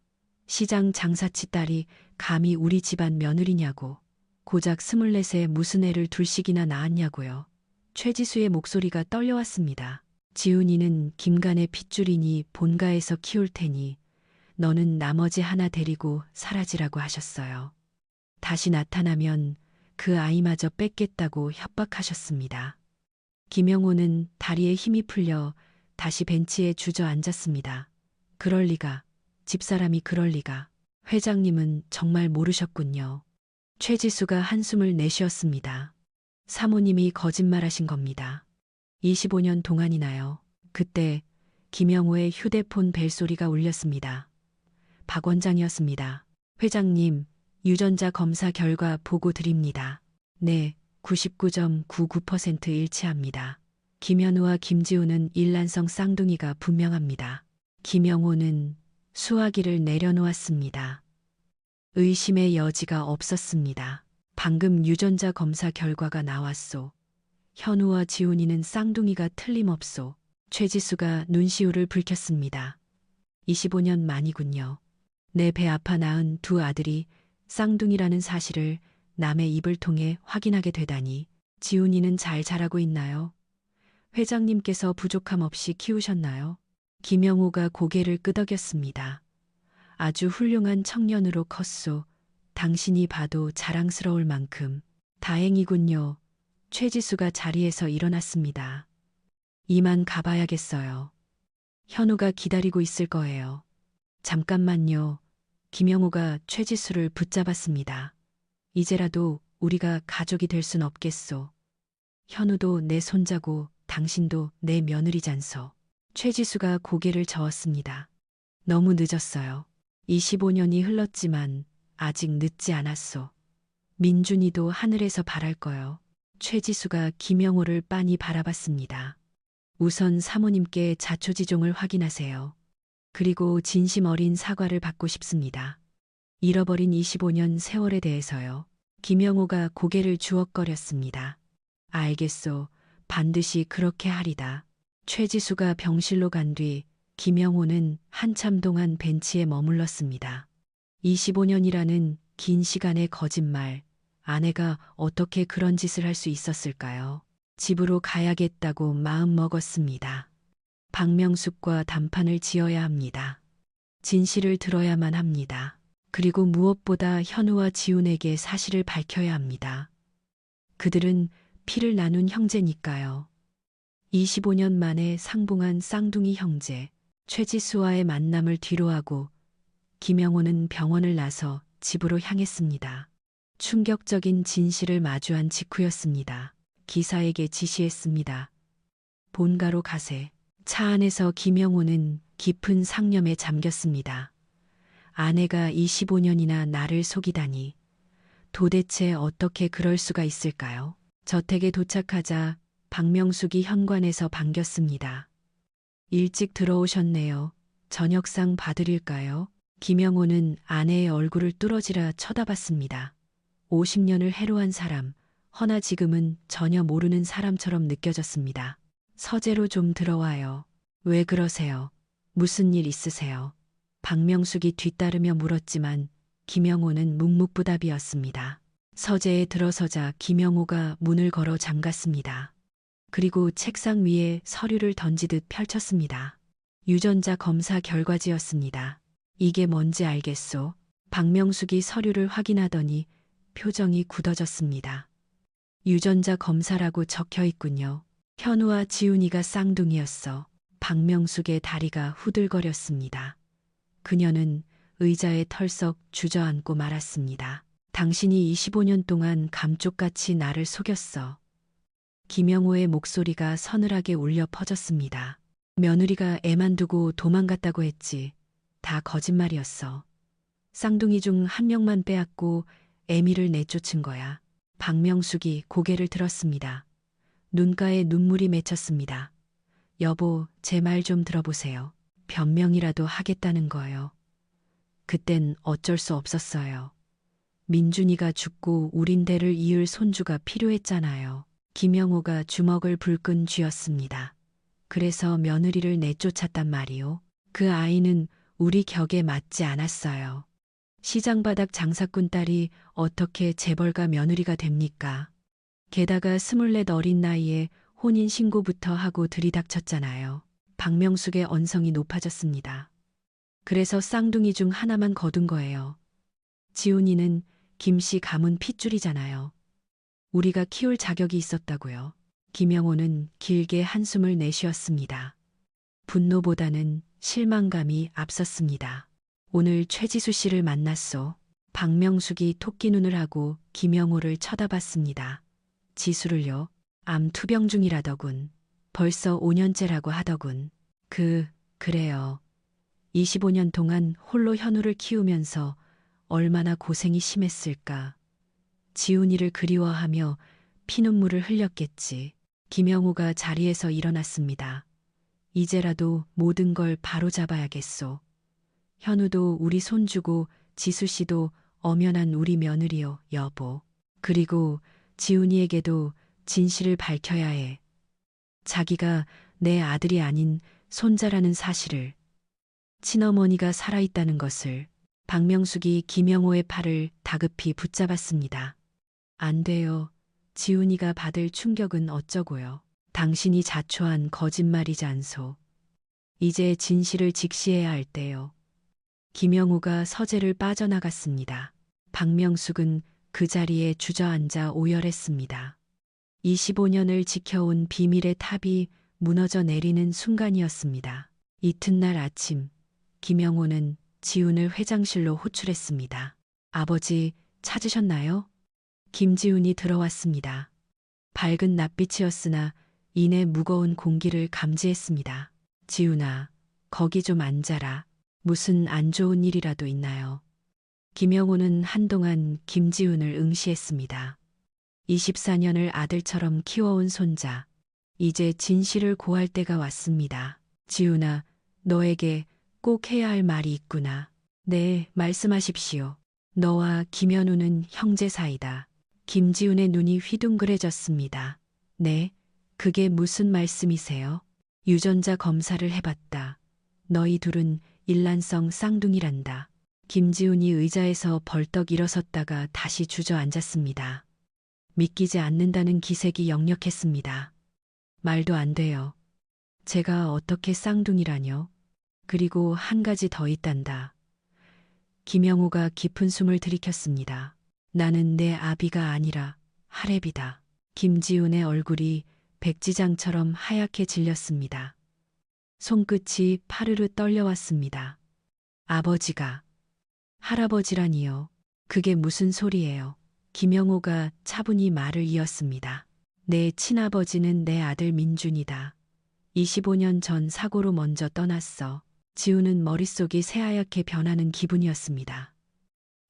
시장 장사치 딸이 감히 우리 집안 며느리냐고. 고작 24에 무슨 애를 둘씩이나 낳았냐고요. 최지수의 목소리가 떨려왔습니다. 지훈이는 김간의 핏줄이니 본가에서 키울 테니 너는 나머지 하나 데리고 사라지라고 하셨어요. 다시 나타나면 그 아이마저 뺏겠다고 협박하셨습니다. 김영호는 다리에 힘이 풀려 다시 벤치에 주저앉았습니다. 그럴 리가, 집사람이 그럴 리가. 회장님은 정말 모르셨군요. 최지수가 한숨을 내쉬었습니다. 사모님이 거짓말하신 겁니다. 25년 동안이나요. 그때 김영호의 휴대폰 벨소리가 울렸습니다. 박 원장이었습니다. 회장님, 유전자 검사 결과 보고 드립니다. 네, 99.99% 일치합니다. 김현우와 김지우는 일란성 쌍둥이가 분명합니다. 김영호는 수화기를 내려놓았습니다. 의심의 여지가 없었습니다. 방금 유전자 검사 결과가 나왔소. 현우와 지훈이는 쌍둥이가 틀림없소. 최지수가 눈시울을 붉혔습니다. 25년 만이군요. 내 배 아파 낳은 두 아들이 쌍둥이라는 사실을 남의 입을 통해 확인하게 되다니. 지훈이는 잘 자라고 있나요? 회장님께서 부족함 없이 키우셨나요? 김영호가 고개를 끄덕였습니다. 아주 훌륭한 청년으로 컸소. 당신이 봐도 자랑스러울 만큼. 다행이군요. 최지수가 자리에서 일어났습니다. 이만 가봐야겠어요. 현우가 기다리고 있을 거예요. 잠깐만요. 김영호가 최지수를 붙잡았습니다. 이제라도 우리가 가족이 될 순 없겠소. 현우도 내 손자고 당신도 내 며느리잖소. 최지수가 고개를 저었습니다. 너무 늦었어요. 25년이 흘렀지만 아직 늦지 않았소. 민준이도 하늘에서 바랄 거요. 최지수가 김영호를 빤히 바라봤습니다. 우선 사모님께 자초지종을 확인하세요. 그리고 진심 어린 사과를 받고 싶습니다. 잃어버린 25년 세월에 대해서요. 김영호가 고개를 주걱거렸습니다. 알겠소. 반드시 그렇게 하리다. 최지수가 병실로 간 뒤 김영호는 한참 동안 벤치에 머물렀습니다. 25년이라는 긴 시간의 거짓말, 아내가 어떻게 그런 짓을 할 수 있었을까요? 집으로 가야겠다고 마음먹었습니다. 박명숙과 담판을 지어야 합니다. 진실을 들어야만 합니다. 그리고 무엇보다 현우와 지훈에게 사실을 밝혀야 합니다. 그들은 피를 나눈 형제니까요. 25년 만에 상봉한 쌍둥이 형제, 최지수와의 만남을 뒤로하고 김영호는 병원을 나서 집으로 향했습니다. 충격적인 진실을 마주한 직후였습니다. 기사에게 지시했습니다. 본가로 가세. 차 안에서 김영호는 깊은 상념에 잠겼습니다. 아내가 25년이나 나를 속이다니. 도대체 어떻게 그럴 수가 있을까요? 저택에 도착하자 박명숙이 현관에서 반겼습니다. 일찍 들어오셨네요. 저녁상 봐드릴까요? 김영호는 아내의 얼굴을 뚫어지라 쳐다봤습니다. 50년을 해로한 사람, 허나 지금은 전혀 모르는 사람처럼 느껴졌습니다. 서재로 좀 들어와요. 왜 그러세요? 무슨 일 있으세요? 박명숙이 뒤따르며 물었지만 김영호는 묵묵부답이었습니다. 서재에 들어서자 김영호가 문을 걸어 잠갔습니다. 그리고 책상 위에 서류를 던지듯 펼쳤습니다. 유전자 검사 결과지였습니다. 이게 뭔지 알겠소? 박명숙이 서류를 확인하더니 표정이 굳어졌습니다. 유전자 검사라고 적혀 있군요. 현우와 지훈이가 쌍둥이였어. 박명숙의 다리가 후들거렸습니다. 그녀는 의자에 털썩 주저앉고 말았습니다. 당신이 25년 동안 감쪽같이 나를 속였어. 김영호의 목소리가 서늘하게 울려 퍼졌습니다. 며느리가 애만 두고 도망갔다고 했지. 다 거짓말이었어. 쌍둥이 중 한 명만 빼앗고 애미를 내쫓은 거야. 박명숙이 고개를 들었습니다. 눈가에 눈물이 맺혔습니다. 여보, 제 말 좀 들어보세요. 변명이라도 하겠다는 거요. 그땐 어쩔 수 없었어요. 민준이가 죽고 우린 대를 이을 손주가 필요했잖아요. 김영호가 주먹을 불끈 쥐었습니다. 그래서 며느리를 내쫓았단 말이요. 그 아이는 우리 격에 맞지 않았어요. 시장바닥 장사꾼 딸이 어떻게 재벌가 며느리가 됩니까? 게다가 24 어린 나이에 혼인신고부터 하고 들이닥쳤잖아요. 박명숙의 언성이 높아졌습니다. 그래서 쌍둥이 중 하나만 거둔 거예요. 지훈이는 김씨 가문 핏줄이잖아요. 우리가 키울 자격이 있었다고요. 김영호는 길게 한숨을 내쉬었습니다. 분노보다는 실망감이 앞섰습니다. 오늘 최지수 씨를 만났소. 박명숙이 토끼 눈을 하고 김영호를 쳐다봤습니다. 지수를요? 암 투병 중이라더군. 벌써 5년째라고 하더군. 그래요. 25년 동안 홀로 현우를 키우면서 얼마나 고생이 심했을까. 지훈이를 그리워하며 피눈물을 흘렸겠지. 김영호가 자리에서 일어났습니다. 이제라도 모든 걸 바로잡아야겠소. 현우도 우리 손주고 지수 씨도 엄연한 우리 며느리요, 여보. 그리고 지훈이에게도 진실을 밝혀야 해. 자기가 내 아들이 아닌 손자라는 사실을. 친어머니가 살아있다는 것을. 박명숙이 김영호의 팔을 다급히 붙잡았습니다. 안 돼요. 지훈이가 받을 충격은 어쩌고요. 당신이 자초한 거짓말이지 않소. 이제 진실을 직시해야 할 때요. 김영우가 서재를 빠져나갔습니다. 박명숙은 그 자리에 주저앉아 오열했습니다. 25년을 지켜온 비밀의 탑이 무너져 내리는 순간이었습니다. 이튿날 아침, 김영호는 지훈을 회장실로 호출했습니다. 아버지, 찾으셨나요? 김지훈이 들어왔습니다. 밝은 낯빛이었으나 이내 무거운 공기를 감지했습니다. 지훈아, 거기 좀 앉아라. 무슨 안 좋은 일이라도 있나요? 김영호는 한동안 김지훈을 응시했습니다. 24년을 아들처럼 키워온 손자. 이제 진실을 고할 때가 왔습니다. 지훈아, 너에게 꼭 해야 할 말이 있구나. 네, 말씀하십시오. 너와 김현우는 형제 사이다. 김지훈의 눈이 휘둥그레졌습니다. 네, 그게 무슨 말씀이세요? 유전자 검사를 해봤다. 너희 둘은 일란성 쌍둥이란다. 김지훈이 의자에서 벌떡 일어섰다가 다시 주저앉았습니다. 믿기지 않는다는 기색이 역력했습니다. 말도 안 돼요. 제가 어떻게 쌍둥이라뇨? 그리고 한 가지 더 있단다. 김영호가 깊은 숨을 들이켰습니다. 나는 내 아비가 아니라 할애비다. 김지훈의 얼굴이 백지장처럼 하얗게 질렸습니다. 손끝이 파르르 떨려왔습니다. 아버지가 할아버지라니요. 그게 무슨 소리예요? 김영호가 차분히 말을 이었습니다. 내 친아버지는 내 아들 민준이다. 25년 전 사고로 먼저 떠났어. 지우는 머릿속이 새하얗게 변하는 기분이었습니다.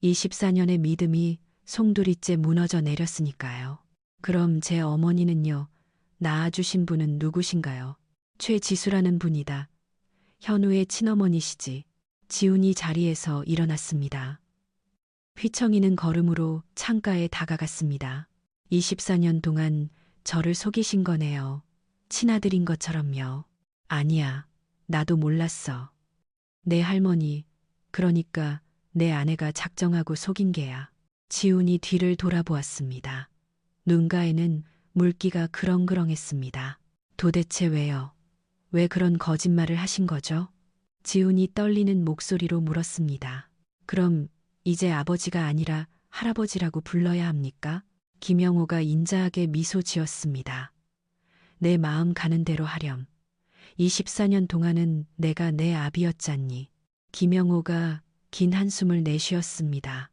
24년의 믿음이 송두리째 무너져 내렸으니까요. 그럼 제 어머니는요? 낳아주신 분은 누구신가요? 최지수라는 분이다. 현우의 친어머니시지. 지훈이 자리에서 일어났습니다. 휘청이는 걸음으로 창가에 다가갔습니다. 24년 동안 저를 속이신 거네요. 친아들인 것처럼요. 아니야, 나도 몰랐어. 내 할머니, 그러니까 내 아내가 작정하고 속인 게야. 지훈이 뒤를 돌아보았습니다. 눈가에는 물기가 그렁그렁했습니다. 도대체 왜요? 왜 그런 거짓말을 하신 거죠? 지훈이 떨리는 목소리로 물었습니다. 그럼 이제 아버지가 아니라 할아버지라고 불러야 합니까? 김영호가 인자하게 미소 지었습니다. 내 마음 가는 대로 하렴. 24년 동안은 내가 내 아비였잖니. 김영호가 긴 한숨을 내쉬었습니다.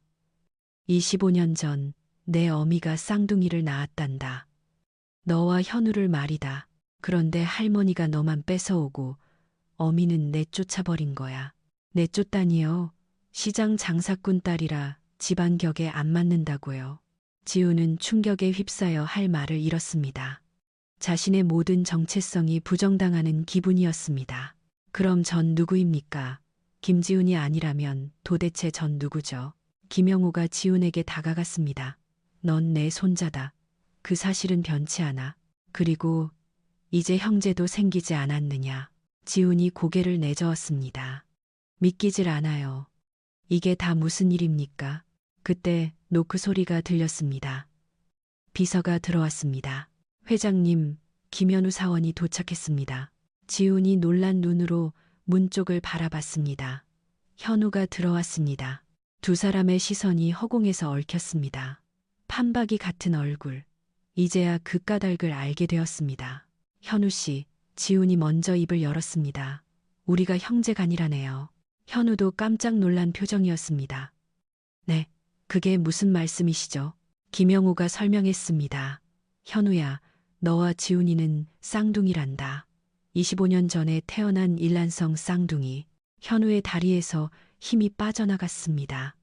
25년 전 내 어미가 쌍둥이를 낳았단다. 너와 현우를 말이다. 그런데 할머니가 너만 뺏어오고 어미는 내쫓아버린 거야. 내쫓다니요. 시장 장사꾼 딸이라 집안 격에 안 맞는다고요. 지우는 충격에 휩싸여 할 말을 잃었습니다. 자신의 모든 정체성이 부정당하는 기분이었습니다. 그럼 전 누구입니까? 김지훈이 아니라면 도대체 전 누구죠? 김영호가 지훈에게 다가갔습니다. 넌 내 손자다. 그 사실은 변치 않아. 그리고 이제 형제도 생기지 않았느냐. 지훈이 고개를 내저었습니다. 믿기질 않아요. 이게 다 무슨 일입니까? 그때 노크 소리가 들렸습니다. 비서가 들어왔습니다. 회장님, 김현우 사원이 도착했습니다. 지훈이 놀란 눈으로 문 쪽을 바라봤습니다. 현우가 들어왔습니다. 두 사람의 시선이 허공에서 얽혔습니다. 판박이 같은 얼굴. 이제야 그 까닭을 알게 되었습니다. 현우 씨, 지훈이 먼저 입을 열었습니다. 우리가 형제간이라네요. 현우도 깜짝 놀란 표정이었습니다. 네, 그게 무슨 말씀이시죠? 김영호가 설명했습니다. 현우야, 너와 지훈이는 쌍둥이란다. 25년 전에 태어난 일란성 쌍둥이. 현우의 다리에서 힘이 빠져나갔습니다.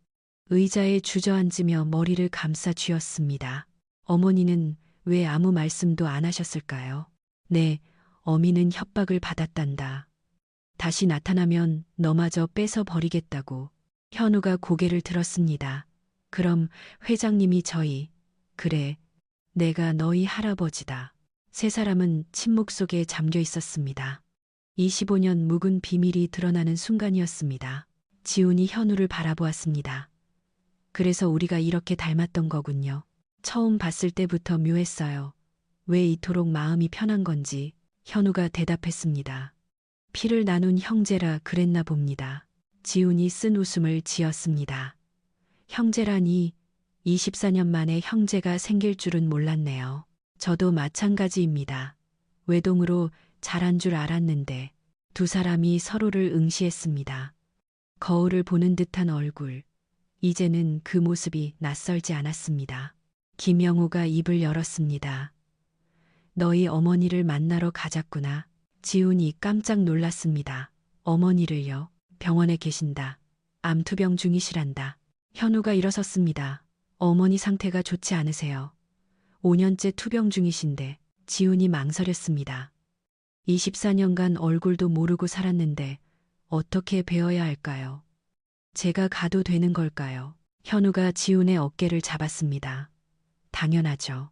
의자에 주저앉으며 머리를 감싸 쥐었습니다. 어머니는 왜 아무 말씀도 안 하셨을까요? 네, 어미는 협박을 받았단다. 다시 나타나면 너마저 뺏어 버리겠다고. 현우가 고개를 들었습니다. 그럼 회장님이 그래, 내가 너희 할아버지다. 세 사람은 침묵 속에 잠겨 있었습니다. 25년 묵은 비밀이 드러나는 순간이었습니다. 지훈이 현우를 바라보았습니다. 그래서 우리가 이렇게 닮았던 거군요. 처음 봤을 때부터 묘했어요. 왜 이토록 마음이 편한 건지 현우가 대답했습니다. 피를 나눈 형제라 그랬나 봅니다. 지훈이 쓴 웃음을 지었습니다. 형제라니 24년 만에 형제가 생길 줄은 몰랐네요. 저도 마찬가지입니다. 외동으로 자란 줄 알았는데 두 사람이 서로를 응시했습니다. 거울을 보는 듯한 얼굴. 이제는 그 모습이 낯설지 않았습니다. 김영우가 입을 열었습니다. 너희 어머니를 만나러 가자꾸나. 지훈이 깜짝 놀랐습니다. 어머니를요? 병원에 계신다. 암투병 중이시란다. 현우가 일어섰습니다. 어머니 상태가 좋지 않으세요. 5년째 투병 중이신데. 지훈이 망설였습니다. 24년간 얼굴도 모르고 살았는데 어떻게 배워야 할까요? 제가 가도 되는 걸까요? 현우가 지훈의 어깨를 잡았습니다. 당연하죠.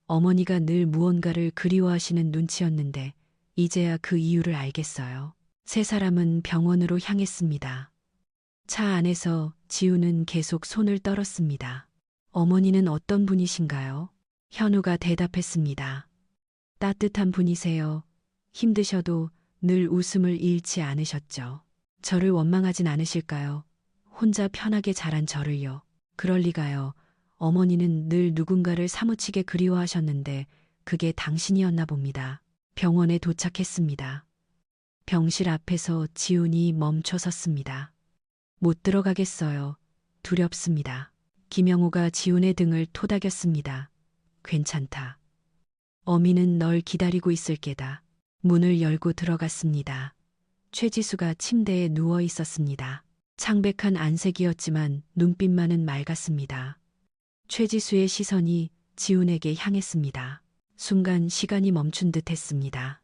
어머니가 늘 무언가를 그리워하시는 눈치였는데 이제야 그 이유를 알겠어요. 세 사람은 병원으로 향했습니다. 차 안에서 지훈은 계속 손을 떨었습니다. 어머니는 어떤 분이신가요? 현우가 대답했습니다. 따뜻한 분이세요. 힘드셔도 늘 웃음을 잃지 않으셨죠. 저를 원망하진 않으실까요? 혼자 편하게 자란 저를요. 그럴 리가요. 어머니는 늘 누군가를 사무치게 그리워하셨는데 그게 당신이었나 봅니다. 병원에 도착했습니다. 병실 앞에서 지훈이 멈춰 섰습니다. 못 들어가겠어요. 두렵습니다. 김영우가 지훈의 등을 토닥였습니다. 괜찮다. 어미는 널 기다리고 있을 게다. 문을 열고 들어갔습니다. 최지수가 침대에 누워 있었습니다. 창백한 안색이었지만 눈빛만은 맑았습니다. 최지수의 시선이 지훈에게 향했습니다. 순간 시간이 멈춘 듯 했습니다.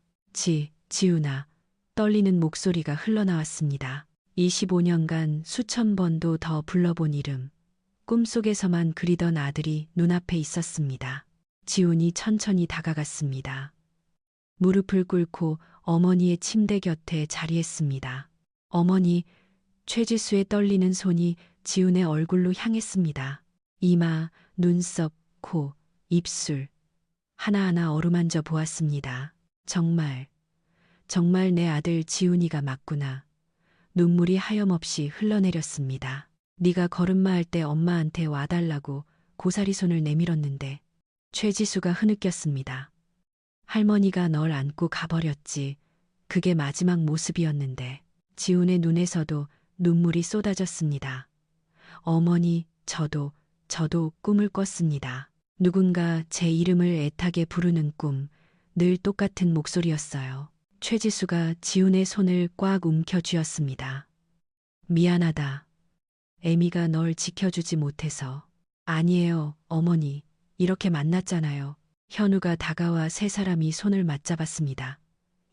지훈아. 떨리는 목소리가 흘러나왔습니다. 25년간 수천 번도 더 불러본 이름. 꿈속에서만 그리던 아들이 눈앞에 있었습니다. 지훈이 천천히 다가갔습니다. 무릎을 꿇고 어머니의 침대 곁에 자리했습니다. 어머니, 최지수의 떨리는 손이 지훈의 얼굴로 향했습니다. 이마, 눈썹, 코, 입술. 하나하나 어루만져 보았습니다. 정말 내 아들 지훈이가 맞구나. 눈물이 하염없이 흘러내렸습니다. 네가 걸음마할 때 엄마한테 와달라고 고사리 손을 내밀었는데 최지수가 흐느꼈습니다. 할머니가 널 안고 가버렸지. 그게 마지막 모습이었는데. 지훈의 눈에서도 눈물이 쏟아졌습니다. 어머니, 저도 꿈을 꿨습니다. 누군가 제 이름을 애타게 부르는 꿈, 늘 똑같은 목소리였어요. 최지수가 지훈의 손을 꽉 움켜쥐었습니다. 미안하다. 애미가 널 지켜주지 못해서. 아니에요, 어머니. 이렇게 만났잖아요. 현우가 다가와 세 사람이 손을 맞잡았습니다.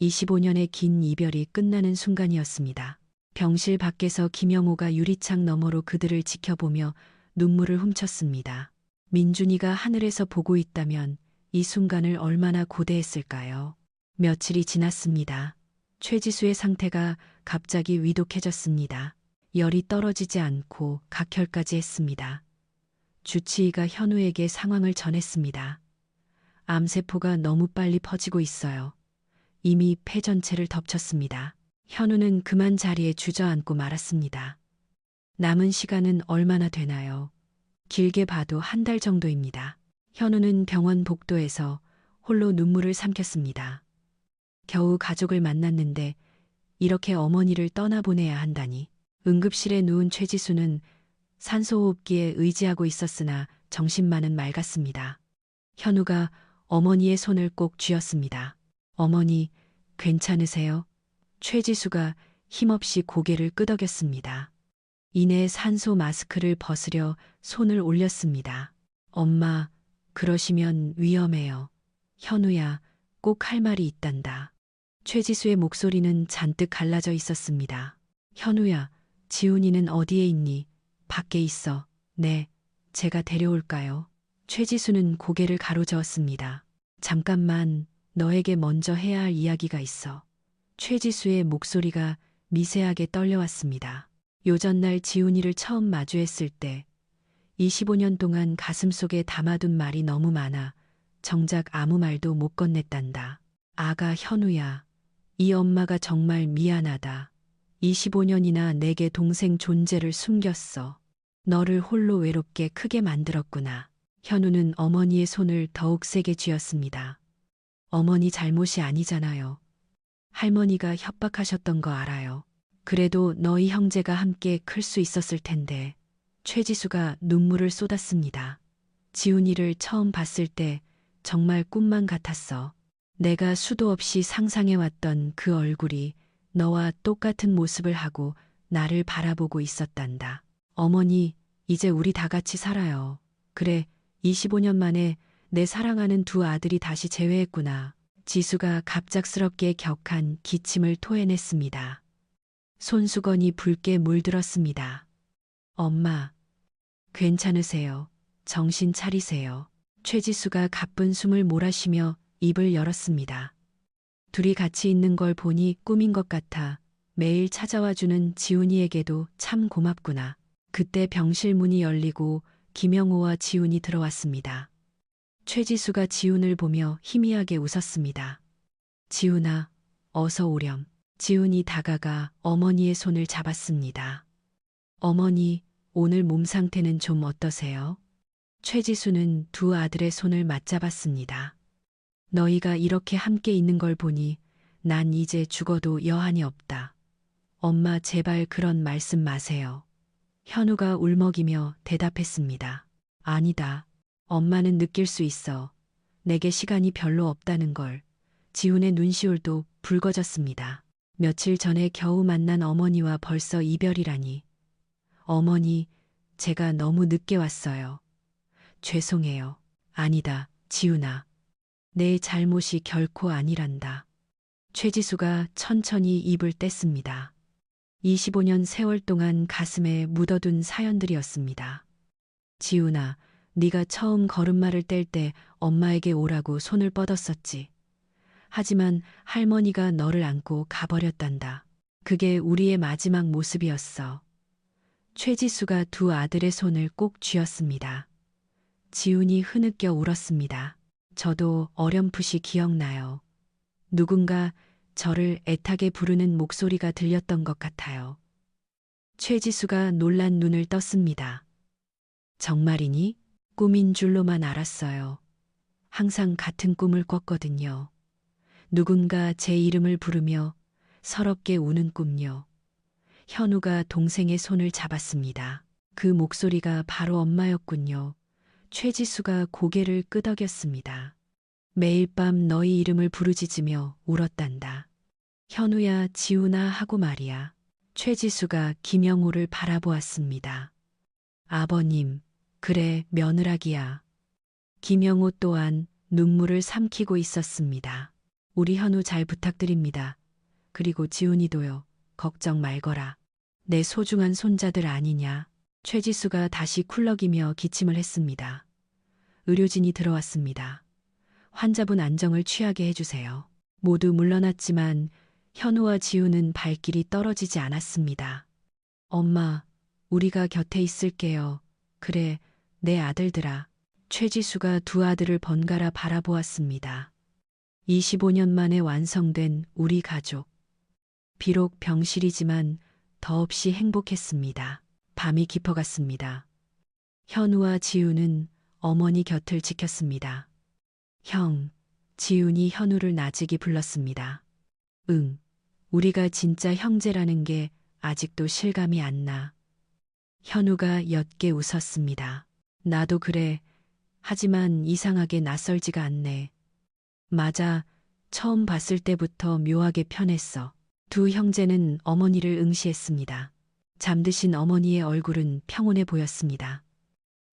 25년의 긴 이별이 끝나는 순간이었습니다. 병실 밖에서 김영호가 유리창 너머로 그들을 지켜보며 눈물을 훔쳤습니다. 민준이가 하늘에서 보고 있다면 이 순간을 얼마나 고대했을까요? 며칠이 지났습니다. 최지수의 상태가 갑자기 위독해졌습니다. 열이 떨어지지 않고 각혈까지 했습니다. 주치의가 현우에게 상황을 전했습니다. 암세포가 너무 빨리 퍼지고 있어요. 이미 폐 전체를 덮쳤습니다. 현우는 그만 자리에 주저앉고 말았습니다. 남은 시간은 얼마나 되나요? 길게 봐도 한 달 정도입니다. 현우는 병원 복도에서 홀로 눈물을 삼켰습니다. 겨우 가족을 만났는데 이렇게 어머니를 떠나보내야 한다니. 응급실에 누운 최지수는 산소호흡기에 의지하고 있었으나 정신만은 맑았습니다. 현우가 어머니의 손을 꼭 쥐었습니다. 어머니, 괜찮으세요? 최지수가 힘없이 고개를 끄덕였습니다. 이내 산소 마스크를 벗으려 손을 올렸습니다. 엄마, 그러시면 위험해요. 현우야, 꼭 할 말이 있단다. 최지수의 목소리는 잔뜩 갈라져 있었습니다. 현우야, 지훈이는 어디에 있니? 밖에 있어. 네, 제가 데려올까요? 최지수는 고개를 가로저었습니다. 잠깐만, 너에게 먼저 해야 할 이야기가 있어. 최지수의 목소리가 미세하게 떨려왔습니다. 요전날 지훈이를 처음 마주했을 때 25년 동안 가슴속에 담아둔 말이 너무 많아 정작 아무 말도 못 건넸단다. 아가 현우야, 이 엄마가 정말 미안하다. 25년이나 내게 동생 존재를 숨겼어. 너를 홀로 외롭게 크게 만들었구나. 현우는 어머니의 손을 더욱 세게 쥐었습니다. 어머니 잘못이 아니잖아요. 할머니가 협박하셨던 거 알아요. 그래도 너희 형제가 함께 클 수 있었을 텐데. 최지수가 눈물을 쏟았습니다. 지훈이를 처음 봤을 때 정말 꿈만 같았어. 내가 수도 없이 상상해왔던 그 얼굴이 너와 똑같은 모습을 하고 나를 바라보고 있었단다. 어머니, 이제 우리 다 같이 살아요. 그래, 25년 만에 내 사랑하는 두 아들이 다시 재회했구나. 지수가 갑작스럽게 격한 기침을 토해냈습니다. 손수건이 붉게 물들었습니다. 엄마, 괜찮으세요? 정신 차리세요. 최지수가 가쁜 숨을 몰아쉬며 입을 열었습니다. 둘이 같이 있는 걸 보니 꿈인 것 같아. 매일 찾아와주는 지훈이에게도 참 고맙구나. 그때 병실 문이 열리고 김영호와 지훈이 들어왔습니다. 최지수가 지훈을 보며 희미하게 웃었습니다. 지훈아, 어서 오렴. 지훈이 다가가 어머니의 손을 잡았습니다. 어머니, 오늘 몸 상태는 좀 어떠세요? 최지수는 두 아들의 손을 맞잡았습니다. 너희가 이렇게 함께 있는 걸 보니 난 이제 죽어도 여한이 없다. 엄마 제발 그런 말씀 마세요. 현우가 울먹이며 대답했습니다. 아니다. 엄마는 느낄 수 있어. 내게 시간이 별로 없다는 걸. 지훈의 눈시울도 붉어졌습니다. 며칠 전에 겨우 만난 어머니와 벌써 이별이라니. 어머니, 제가 너무 늦게 왔어요. 죄송해요. 아니다, 지훈아. 내 잘못이 결코 아니란다. 최지수가 천천히 입을 뗐습니다. 25년 세월 동안 가슴에 묻어둔 사연들이었습니다. 지훈아, 네가 처음 걸음마를 뗄 때 엄마에게 오라고 손을 뻗었었지. 하지만 할머니가 너를 안고 가버렸단다. 그게 우리의 마지막 모습이었어. 최지수가 두 아들의 손을 꼭 쥐었습니다. 지훈이 흐느껴 울었습니다. 저도 어렴풋이 기억나요. 누군가 저를 애타게 부르는 목소리가 들렸던 것 같아요. 최지수가 놀란 눈을 떴습니다. 정말이니? 꿈인 줄로만 알았어요. 항상 같은 꿈을 꿨거든요. 누군가 제 이름을 부르며 서럽게 우는 꿈요. 현우가 동생의 손을 잡았습니다. 그 목소리가 바로 엄마였군요. 최지수가 고개를 끄덕였습니다. 매일 밤 너희 이름을 부르짖으며 울었단다. 현우야, 지훈아 하고 말이야. 최지수가 김영호를 바라보았습니다. 아버님, 그래, 며느라기야. 김영호 또한 눈물을 삼키고 있었습니다. 우리 현우 잘 부탁드립니다. 그리고 지훈이도요. 걱정 말거라. 내 소중한 손자들 아니냐. 최지수가 다시 쿨럭이며 기침을 했습니다. 의료진이 들어왔습니다. 환자분 안정을 취하게 해주세요. 모두 물러났지만 현우와 지훈은 발길이 떨어지지 않았습니다. 엄마, 우리가 곁에 있을게요. 그래, 내 아들들아. 최지수가 두 아들을 번갈아 바라보았습니다. 25년 만에 완성된 우리 가족. 비록 병실이지만 더없이 행복했습니다. 밤이 깊어갔습니다. 현우와 지훈은 어머니 곁을 지켰습니다. 형, 지훈이 현우를 나직이 불렀습니다. 응, 우리가 진짜 형제라는 게 아직도 실감이 안 나. 현우가 옅게 웃었습니다. 나도 그래. 하지만 이상하게 낯설지가 않네. 맞아, 처음 봤을 때부터 묘하게 편했어. 두 형제는 어머니를 응시했습니다. 잠드신 어머니의 얼굴은 평온해 보였습니다.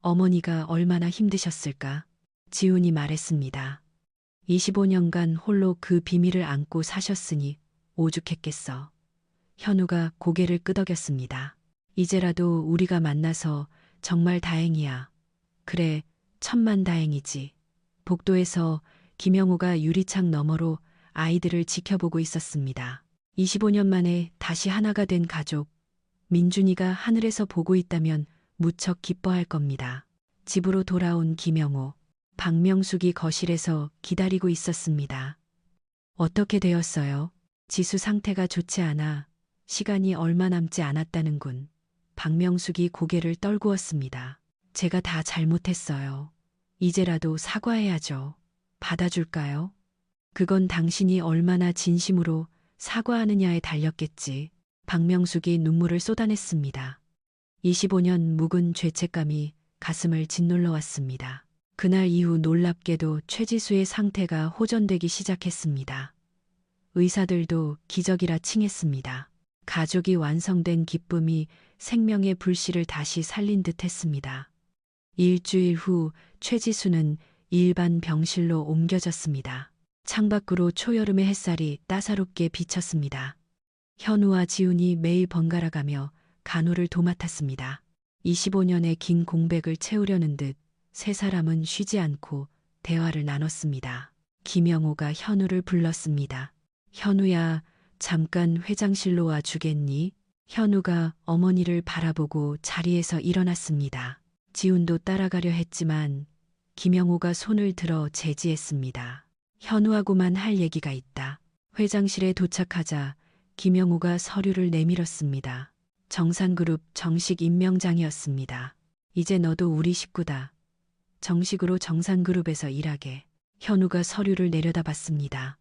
어머니가 얼마나 힘드셨을까? 지훈이 말했습니다. 25년간 홀로 그 비밀을 안고 사셨으니 오죽했겠어. 현우가 고개를 끄덕였습니다. 이제라도 우리가 만나서 정말 다행이야. 그래, 천만다행이지. 복도에서 김영호가 유리창 너머로 아이들을 지켜보고 있었습니다. 25년 만에 다시 하나가 된 가족. 민준이가 하늘에서 보고 있다면 무척 기뻐할 겁니다. 집으로 돌아온 김영호. 박명숙이 거실에서 기다리고 있었습니다. 어떻게 되었어요? 지수 상태가 좋지 않아 시간이 얼마 남지 않았다는군. 박명숙이 고개를 떨구었습니다. 제가 다 잘못했어요. 이제라도 사과해야죠. 받아줄까요? 그건 당신이 얼마나 진심으로 사과하느냐에 달렸겠지. 박명숙이 눈물을 쏟아냈습니다. 25년 묵은 죄책감이 가슴을 짓눌러 왔습니다. 그날 이후 놀랍게도 최지수의 상태가 호전되기 시작했습니다. 의사들도 기적이라 칭했습니다. 가족이 완성된 기쁨이 생명의 불씨를 다시 살린 듯 했습니다. 일주일 후 최지수는 일반 병실로 옮겨졌습니다. 창밖으로 초여름의 햇살이 따사롭게 비쳤습니다. 현우와 지훈이 매일 번갈아 가며 간호를 도맡았습니다. 25년의 긴 공백을 채우려는 듯 세 사람은 쉬지 않고 대화를 나눴습니다. 김영호가 현우를 불렀습니다. 현우야, 잠깐 회장실로 와 주겠니? 현우가 어머니를 바라보고 자리에서 일어났습니다. 지훈도 따라가려 했지만 김영호가 손을 들어 제지했습니다. 현우하고만 할 얘기가 있다. 회장실에 도착하자 김영호가 서류를 내밀었습니다. 정상그룹 정식 임명장이었습니다. 이제 너도 우리 식구다. 정식으로 정상그룹에서 일하게. 현우가 서류를 내려다봤습니다.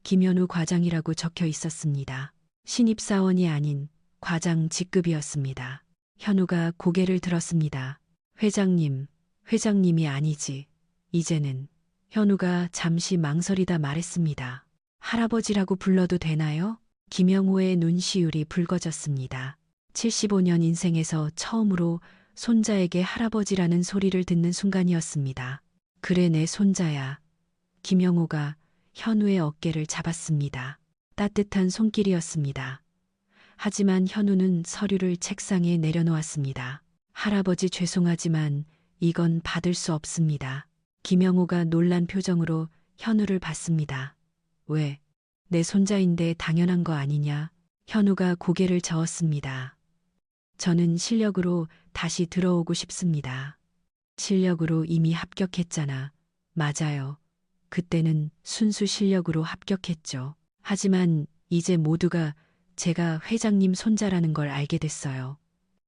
김현우 과장이라고 적혀 있었습니다. 신입사원이 아닌 과장 직급이었습니다. 현우가 고개를 들었습니다. 회장님, 회장님이 아니지. 이제는. 현우가 잠시 망설이다 말했습니다. 할아버지라고 불러도 되나요? 김영호의 눈시울이 붉어졌습니다. 75년 인생에서 처음으로 손자에게 할아버지라는 소리를 듣는 순간이었습니다. 그래 내 손자야. 김영호가 현우의 어깨를 잡았습니다. 따뜻한 손길이었습니다. 하지만 현우는 서류를 책상에 내려놓았습니다. 할아버지 죄송하지만 이건 받을 수 없습니다. 김영호가 놀란 표정으로 현우를 봤습니다. 왜? 내 손자인데 당연한 거 아니냐? 현우가 고개를 저었습니다. 저는 실력으로 다시 들어오고 싶습니다. 실력으로 이미 합격했잖아. 맞아요. 그때는 순수 실력으로 합격했죠. 하지만 이제 모두가 제가 회장님 손자라는 걸 알게 됐어요.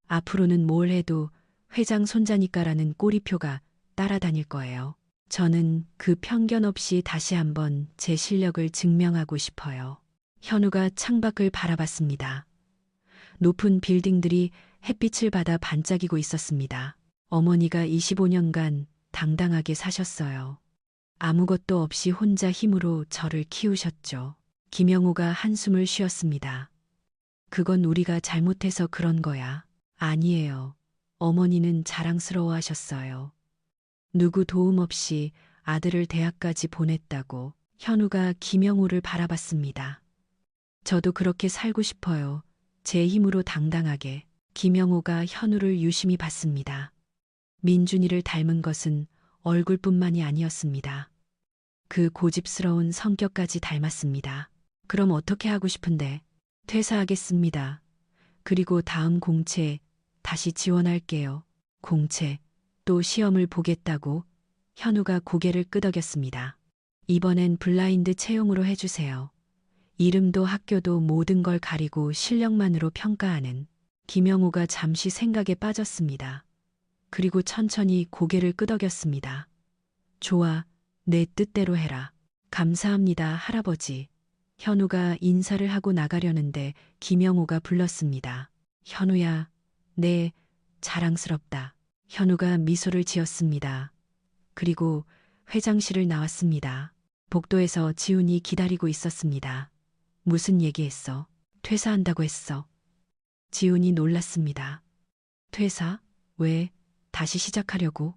앞으로는 뭘 해도 회장 손자니까라는 꼬리표가 따라다닐 거예요. 저는 그 편견 없이 다시 한번 제 실력을 증명하고 싶어요. 현우가 창밖을 바라봤습니다. 높은 빌딩들이 햇빛을 받아 반짝이고 있었습니다. 어머니가 25년간 당당하게 사셨어요. 아무것도 없이 혼자 힘으로 저를 키우셨죠. 김영호가 한숨을 쉬었습니다. 그건 우리가 잘못해서 그런 거야. 아니에요. 어머니는 자랑스러워하셨어요. 누구 도움 없이 아들을 대학까지 보냈다고. 현우가 김영호를 바라봤습니다. 저도 그렇게 살고 싶어요. 제 힘으로 당당하게. 김영호가 현우를 유심히 봤습니다. 민준이를 닮은 것은 얼굴뿐만이 아니었습니다. 그 고집스러운 성격까지 닮았습니다. 그럼 어떻게 하고 싶은데? 퇴사하겠습니다. 그리고 다음 공채 다시 지원할게요. 공채, 또 시험을 보겠다고? 현우가 고개를 끄덕였습니다. 이번엔 블라인드 채용으로 해주세요. 이름도 학교도 모든 걸 가리고 실력만으로 평가하는. 김영호가 잠시 생각에 빠졌습니다. 그리고 천천히 고개를 끄덕였습니다. 좋아, 내 뜻대로 해라. 감사합니다, 할아버지. 현우가 인사를 하고 나가려는데 김영호가 불렀습니다. 현우야, 네, 자랑스럽다. 현우가 미소를 지었습니다. 그리고 회장실을 나왔습니다. 복도에서 지훈이 기다리고 있었습니다. 무슨 얘기했어? 퇴사한다고 했어. 지훈이 놀랐습니다. 퇴사? 왜? 다시 시작하려고?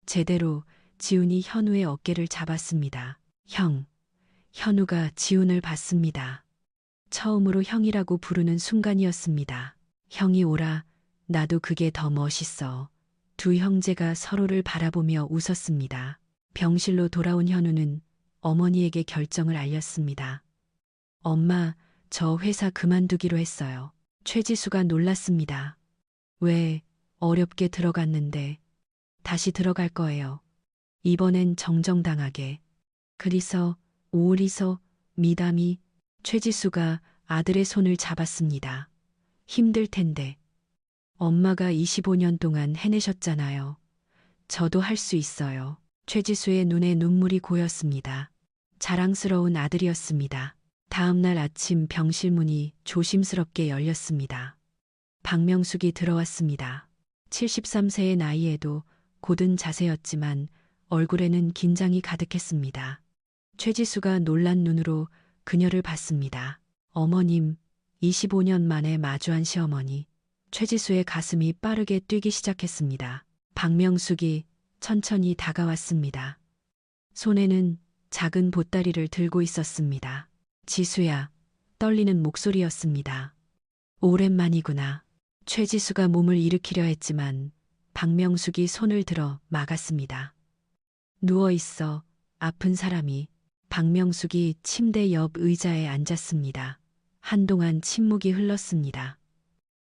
제대로. 지훈이 현우의 어깨를 잡았습니다. 형. 현우가 지훈을 봤습니다. 처음으로 형이라고 부르는 순간이었습니다. 형이 오라. 나도 그게 더 멋있어. 두 형제가 서로를 바라보며 웃었습니다. 병실로 돌아온 현우는 어머니에게 결정을 알렸습니다. 엄마, 저 회사 그만두기로 했어요. 최지수가 놀랐습니다. 왜? 어렵게 들어갔는데. 다시 들어갈 거예요. 이번엔 정정당하게. 그리서 오리서 미담이 최지수가 아들의 손을 잡았습니다. 힘들 텐데. 엄마가 25년 동안 해내셨잖아요. 저도 할 수 있어요. 최지수의 눈에 눈물이 고였습니다. 자랑스러운 아들이었습니다. 다음 날 아침 병실 문이 조심스럽게 열렸습니다. 박명숙이 들어왔습니다. 73세의 나이에도 곧은 자세였지만 얼굴에는 긴장이 가득했습니다. 최지수가 놀란 눈으로 그녀를 봤습니다. 어머님, 25년 만에 마주한 시어머니. 최지수의 가슴이 빠르게 뛰기 시작했습니다. 박명숙이 천천히 다가왔습니다. 손에는 작은 보따리를 들고 있었습니다. 지수야, 떨리는 목소리였습니다. 오랜만이구나. 최지수가 몸을 일으키려 했지만 박명숙이 손을 들어 막았습니다. 누워 있어, 아픈 사람이. 박명숙이 침대 옆 의자에 앉았습니다. 한동안 침묵이 흘렀습니다.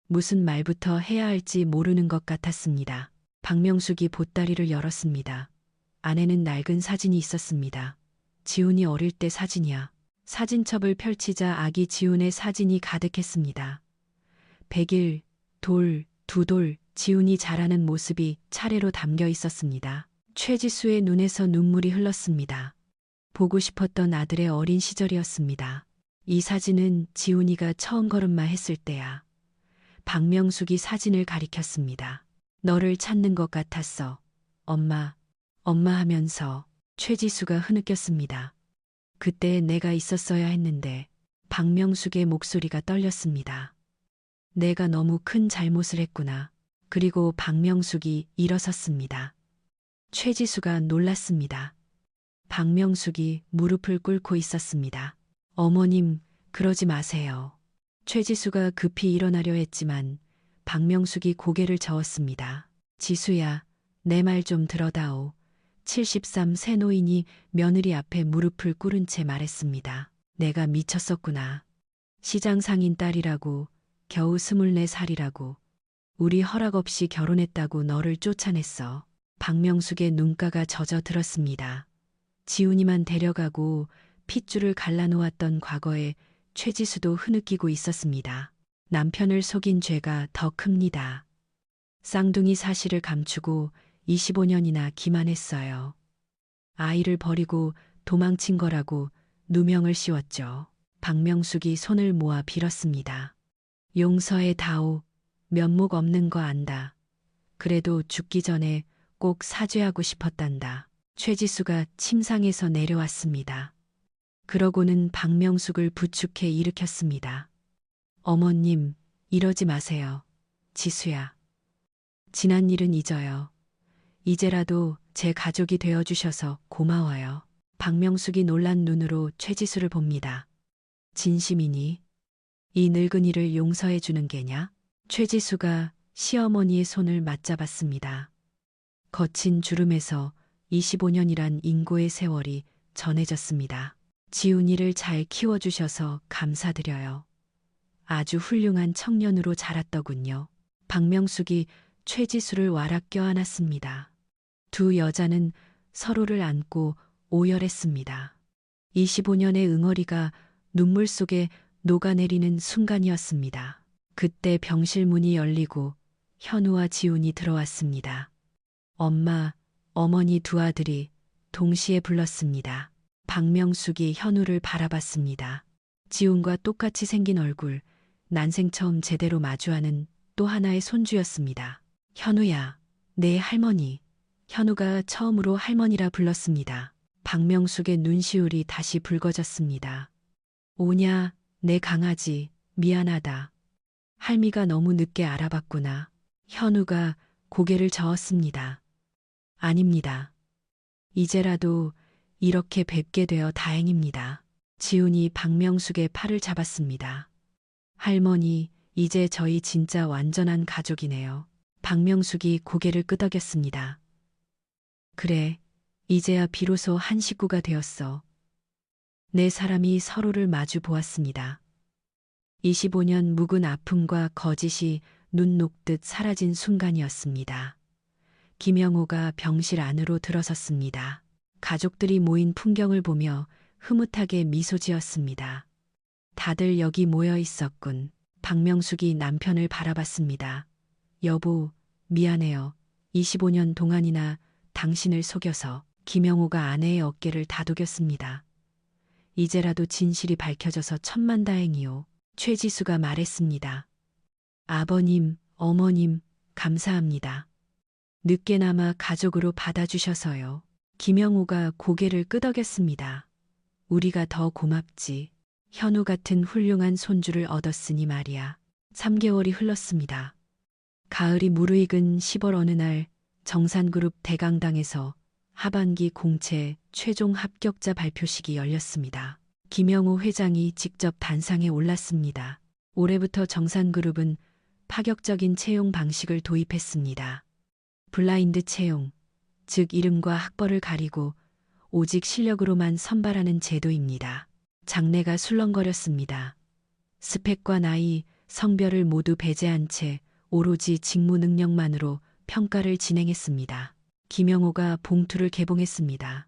무슨 말부터 해야 할지 모르는 것 같았습니다. 박명숙이 보따리를 열었습니다. 안에는 낡은 사진이 있었습니다. 지훈이 어릴 때 사진이야. 사진첩을 펼치자 아기 지훈의 사진이 가득했습니다. 100일, 돌, 2돌, 지훈이 자라는 모습이 차례로 담겨 있었습니다. 최지수의 눈에서 눈물이 흘렀습니다. 보고 싶었던 아들의 어린 시절이었습니다. 이 사진은 지훈이가 처음 걸음마 했을 때야. 박명숙이 사진을 가리켰습니다. 너를 찾는 것 같았어. 엄마, 엄마 하면서. 최지수가 흐느꼈습니다. 그때 내가 있었어야 했는데. 박명숙의 목소리가 떨렸습니다. 내가 너무 큰 잘못을 했구나. 그리고 박명숙이 일어섰습니다. 최지수가 놀랐습니다. 박명숙이 무릎을 꿇고 있었습니다. 어머님, 그러지 마세요. 최지수가 급히 일어나려 했지만 박명숙이 고개를 저었습니다. 지수야, 내 말 좀 들어다오. 73 새노인이 며느리 앞에 무릎을 꿇은 채 말했습니다. 내가 미쳤었구나. 시장 상인 딸이라고, 겨우 24살이라고, 우리 허락 없이 결혼했다고 너를 쫓아냈어. 박명숙의 눈가가 젖어들었습니다. 지훈이만 데려가고 핏줄을 갈라놓았던 과거에 최지수도 흐느끼고 있었습니다. 남편을 속인 죄가 더 큽니다. 쌍둥이 사실을 감추고 25년이나 기만했어요. 아이를 버리고 도망친 거라고 누명을 씌웠죠. 박명숙이 손을 모아 빌었습니다. 용서해 다오. 면목 없는 거 안다. 그래도 죽기 전에 꼭 사죄하고 싶었단다. 최지수가 침상에서 내려왔습니다. 그러고는 박명숙을 부축해 일으켰습니다. 어머님, 이러지 마세요. 지수야. 지난 일은 잊어요. 이제라도 제 가족이 되어주셔서 고마워요. 박명숙이 놀란 눈으로 최지수를 봅니다. 진심이니? 이 늙은이를 용서해 주는 게냐? 최지수가 시어머니의 손을 맞잡았습니다. 거친 주름에서 25년이란 인고의 세월이 전해졌습니다. 지훈이를 잘 키워주셔서 감사드려요. 아주 훌륭한 청년으로 자랐더군요. 박명숙이 최지수를 와락 껴안았습니다. 두 여자는 서로를 안고 오열했습니다. 25년의 응어리가 눈물 속에 녹아내리는 순간이었습니다. 그때 병실 문이 열리고 현우와 지훈이 들어왔습니다. 엄마, 어머니 두 아들이 동시에 불렀습니다. 박명숙이 현우를 바라봤습니다. 지훈과 똑같이 생긴 얼굴, 난생 처음 제대로 마주하는 또 하나의 손주였습니다. 현우야, 내 할머니. 현우가 처음으로 할머니라 불렀습니다. 박명숙의 눈시울이 다시 붉어졌습니다. 오냐, 내 강아지, 미안하다. 할미가 너무 늦게 알아봤구나. 현우가 고개를 저었습니다. 아닙니다. 이제라도 이렇게 뵙게 되어 다행입니다. 지훈이 박명숙의 팔을 잡았습니다. 할머니, 이제 저희 진짜 완전한 가족이네요. 박명숙이 고개를 끄덕였습니다. 그래, 이제야 비로소 한 식구가 되었어. 네 사람이 서로를 마주 보았습니다. 25년 묵은 아픔과 거짓이 눈 녹듯 사라진 순간이었습니다. 김영호가 병실 안으로 들어섰습니다. 가족들이 모인 풍경을 보며 흐뭇하게 미소 지었습니다. 다들 여기 모여 있었군. 박명숙이 남편을 바라봤습니다. 여보, 미안해요. 25년 동안이나 당신을 속여서. 김영호가 아내의 어깨를 다독였습니다. 이제라도 진실이 밝혀져서 천만다행이요. 최지수가 말했습니다. 아버님, 어머님, 감사합니다. 늦게나마 가족으로 받아주셔서요. 김영호가 고개를 끄덕였습니다. 우리가 더 고맙지. 현우 같은 훌륭한 손주를 얻었으니 말이야. 3개월이 흘렀습니다. 가을이 무르익은 10월 어느 날 정산그룹 대강당에서 하반기 공채 최종 합격자 발표식이 열렸습니다. 김영호 회장이 직접 단상에 올랐습니다. 올해부터 정산그룹은 파격적인 채용 방식을 도입했습니다. 블라인드 채용, 즉 이름과 학벌을 가리고 오직 실력으로만 선발하는 제도입니다. 장내가 술렁거렸습니다. 스펙과 나이, 성별을 모두 배제한 채 오로지 직무 능력만으로 평가를 진행했습니다. 김영호가 봉투를 개봉했습니다.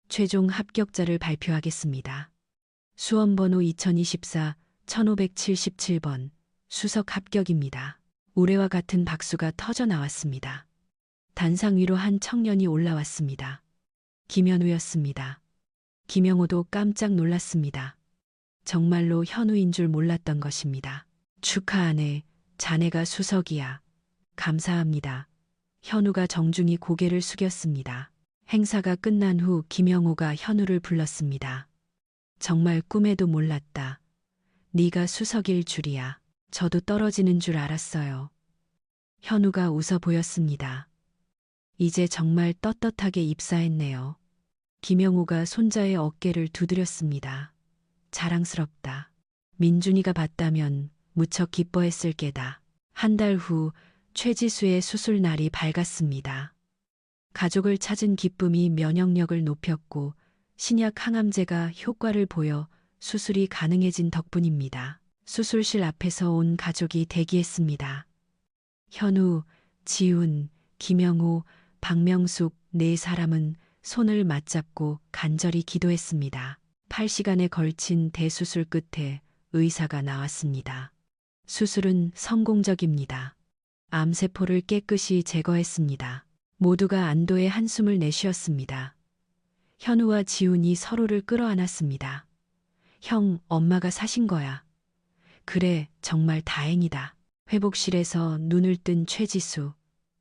최종 합격자를 발표하겠습니다. 수험번호 2024 1577번 수석 합격입니다. 우레와 같은 박수가 터져 나왔습니다. 단상 위로 한 청년이 올라왔습니다. 김현우였습니다. 김영호도 깜짝 놀랐습니다. 정말로 현우인 줄 몰랐던 것입니다. 축하하네. 자네가 수석이야. 감사합니다. 현우가 정중히 고개를 숙였습니다. 행사가 끝난 후 김영호가 현우를 불렀습니다. 정말 꿈에도 몰랐다. 네가 수석일 줄이야. 저도 떨어지는 줄 알았어요. 현우가 웃어 보였습니다. 이제 정말 떳떳하게 입사했네요. 김영호가 손자의 어깨를 두드렸습니다. 자랑스럽다. 민준이가 봤다면 무척 기뻐했을 게다. 한 달 후 최지수의 수술 날이 밝았습니다. 가족을 찾은 기쁨이 면역력을 높였고 신약 항암제가 효과를 보여 수술이 가능해진 덕분입니다. 수술실 앞에서 온 가족이 대기했습니다. 현우, 지훈, 김영호, 박명숙 네 사람은 손을 맞잡고 간절히 기도했습니다. 8시간에 걸친 대수술 끝에 의사가 나왔습니다. 수술은 성공적입니다. 암세포를 깨끗이 제거했습니다. 모두가 안도의 한숨을 내쉬었습니다. 현우와 지훈이 서로를 끌어안았습니다. 형, 엄마가 사신 거야. 그래, 정말 다행이다. 회복실에서 눈을 뜬 최지수,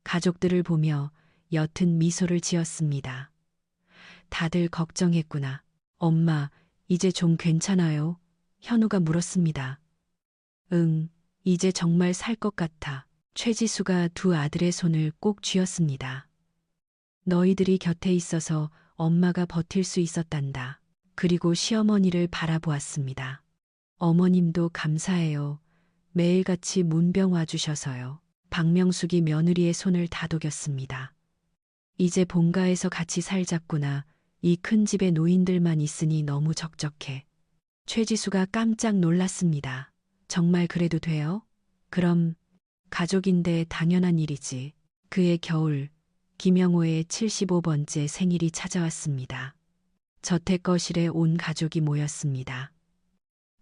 가족들을 보며 옅은 미소를 지었습니다. 다들 걱정했구나. 엄마, 이제 좀 괜찮아요? 현우가 물었습니다. 응, 이제 정말 살 것 같아. 최지수가 두 아들의 손을 꼭 쥐었습니다. 너희들이 곁에 있어서 엄마가 버틸 수 있었단다. 그리고 시어머니를 바라보았습니다. 어머님도 감사해요. 매일같이 문병 와주셔서요. 박명숙이 며느리의 손을 다독였습니다. 이제 본가에서 같이 살자꾸나. 이 큰 집에 노인들만 있으니 너무 적적해. 최지수가 깜짝 놀랐습니다. 정말 그래도 돼요? 그럼 가족인데 당연한 일이지. 그의 겨울, 김영호의 75번째 생일이 찾아왔습니다. 저택 거실에 온 가족이 모였습니다.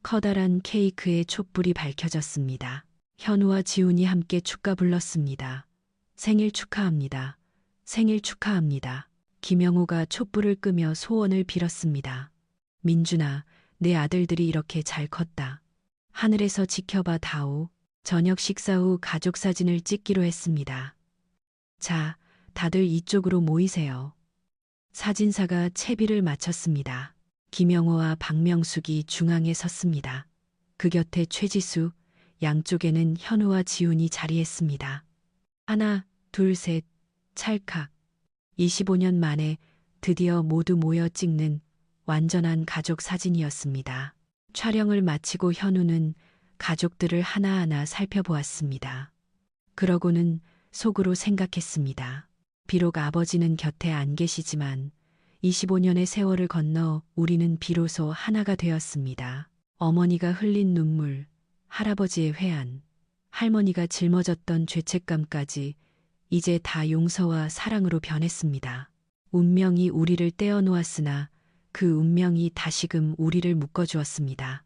커다란 케이크에 촛불이 밝혀졌습니다. 현우와 지훈이 함께 축가 불렀습니다. 생일 축하합니다. 생일 축하합니다. 김영호가 촛불을 끄며 소원을 빌었습니다. 민준아, 내 아들들이 이렇게 잘 컸다. 하늘에서 지켜봐 다오. 저녁 식사 후 가족 사진을 찍기로 했습니다. 자, 다들 이쪽으로 모이세요. 사진사가 채비를 마쳤습니다. 김영호와 박명숙이 중앙에 섰습니다. 그 곁에 최지수, 양쪽에는 현우와 지훈이 자리했습니다. 하나, 둘, 셋, 찰칵. 25년 만에 드디어 모두 모여 찍는 완전한 가족 사진이었습니다. 촬영을 마치고 현우는 가족들을 하나하나 살펴보았습니다. 그러고는 속으로 생각했습니다. 비록 아버지는 곁에 안 계시지만 25년의 세월을 건너 우리는 비로소 하나가 되었습니다. 어머니가 흘린 눈물, 할아버지의 회한, 할머니가 짊어졌던 죄책감까지 이제 다 용서와 사랑으로 변했습니다. 운명이 우리를 떼어놓았으나 그 운명이 다시금 우리를 묶어주었습니다.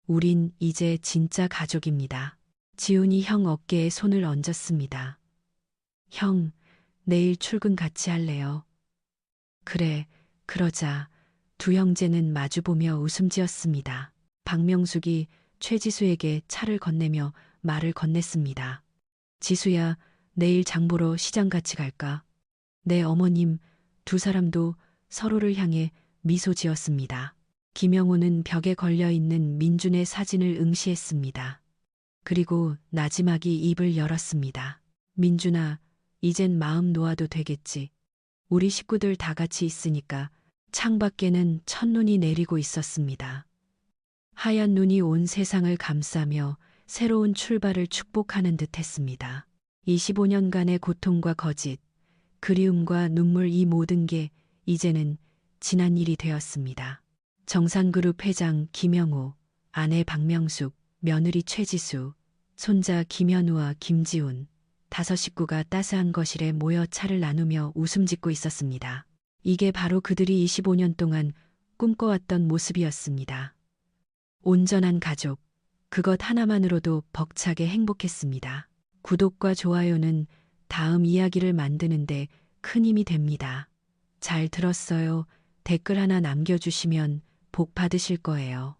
우린 이제 진짜 가족입니다. 지훈이 형 어깨에 손을 얹었습니다. 형, 내일 출근 같이 할래요? 그래, 그러자. 두 형제는 마주보며 웃음 지었습니다. 박명숙이 최지수에게 차를 건네며 말을 건넸습니다. 지수야, 내일 장 보러 시장 같이 갈까? 네, 어머님. 두 사람도 서로를 향해 미소 지었습니다. 김영호는 벽에 걸려 있는 민준의 사진을 응시했습니다. 그리고 나지막이 입을 열었습니다. 민준아, 이젠 마음 놓아도 되겠지. 우리 식구들 다 같이 있으니까. 창밖에는 첫눈이 내리고 있었습니다. 하얀 눈이 온 세상을 감싸며 새로운 출발을 축복하는 듯 했습니다. 25년간의 고통과 거짓, 그리움과 눈물 이 모든 게 이제는 지난 일이 되었습니다. 정상그룹 회장 김영호, 아내 박명숙, 며느리 최지수, 손자 김현우와 김지훈, 다섯 식구가 따스한 거실에 모여 차를 나누며 웃음 짓고 있었습니다. 이게 바로 그들이 25년 동안 꿈꿔왔던 모습이었습니다. 온전한 가족, 그것 하나만으로도 벅차게 행복했습니다. 구독과 좋아요는 다음 이야기를 만드는데 큰 힘이 됩니다. 잘 들었어요. 댓글 하나 남겨주시면 복 받으실 거예요.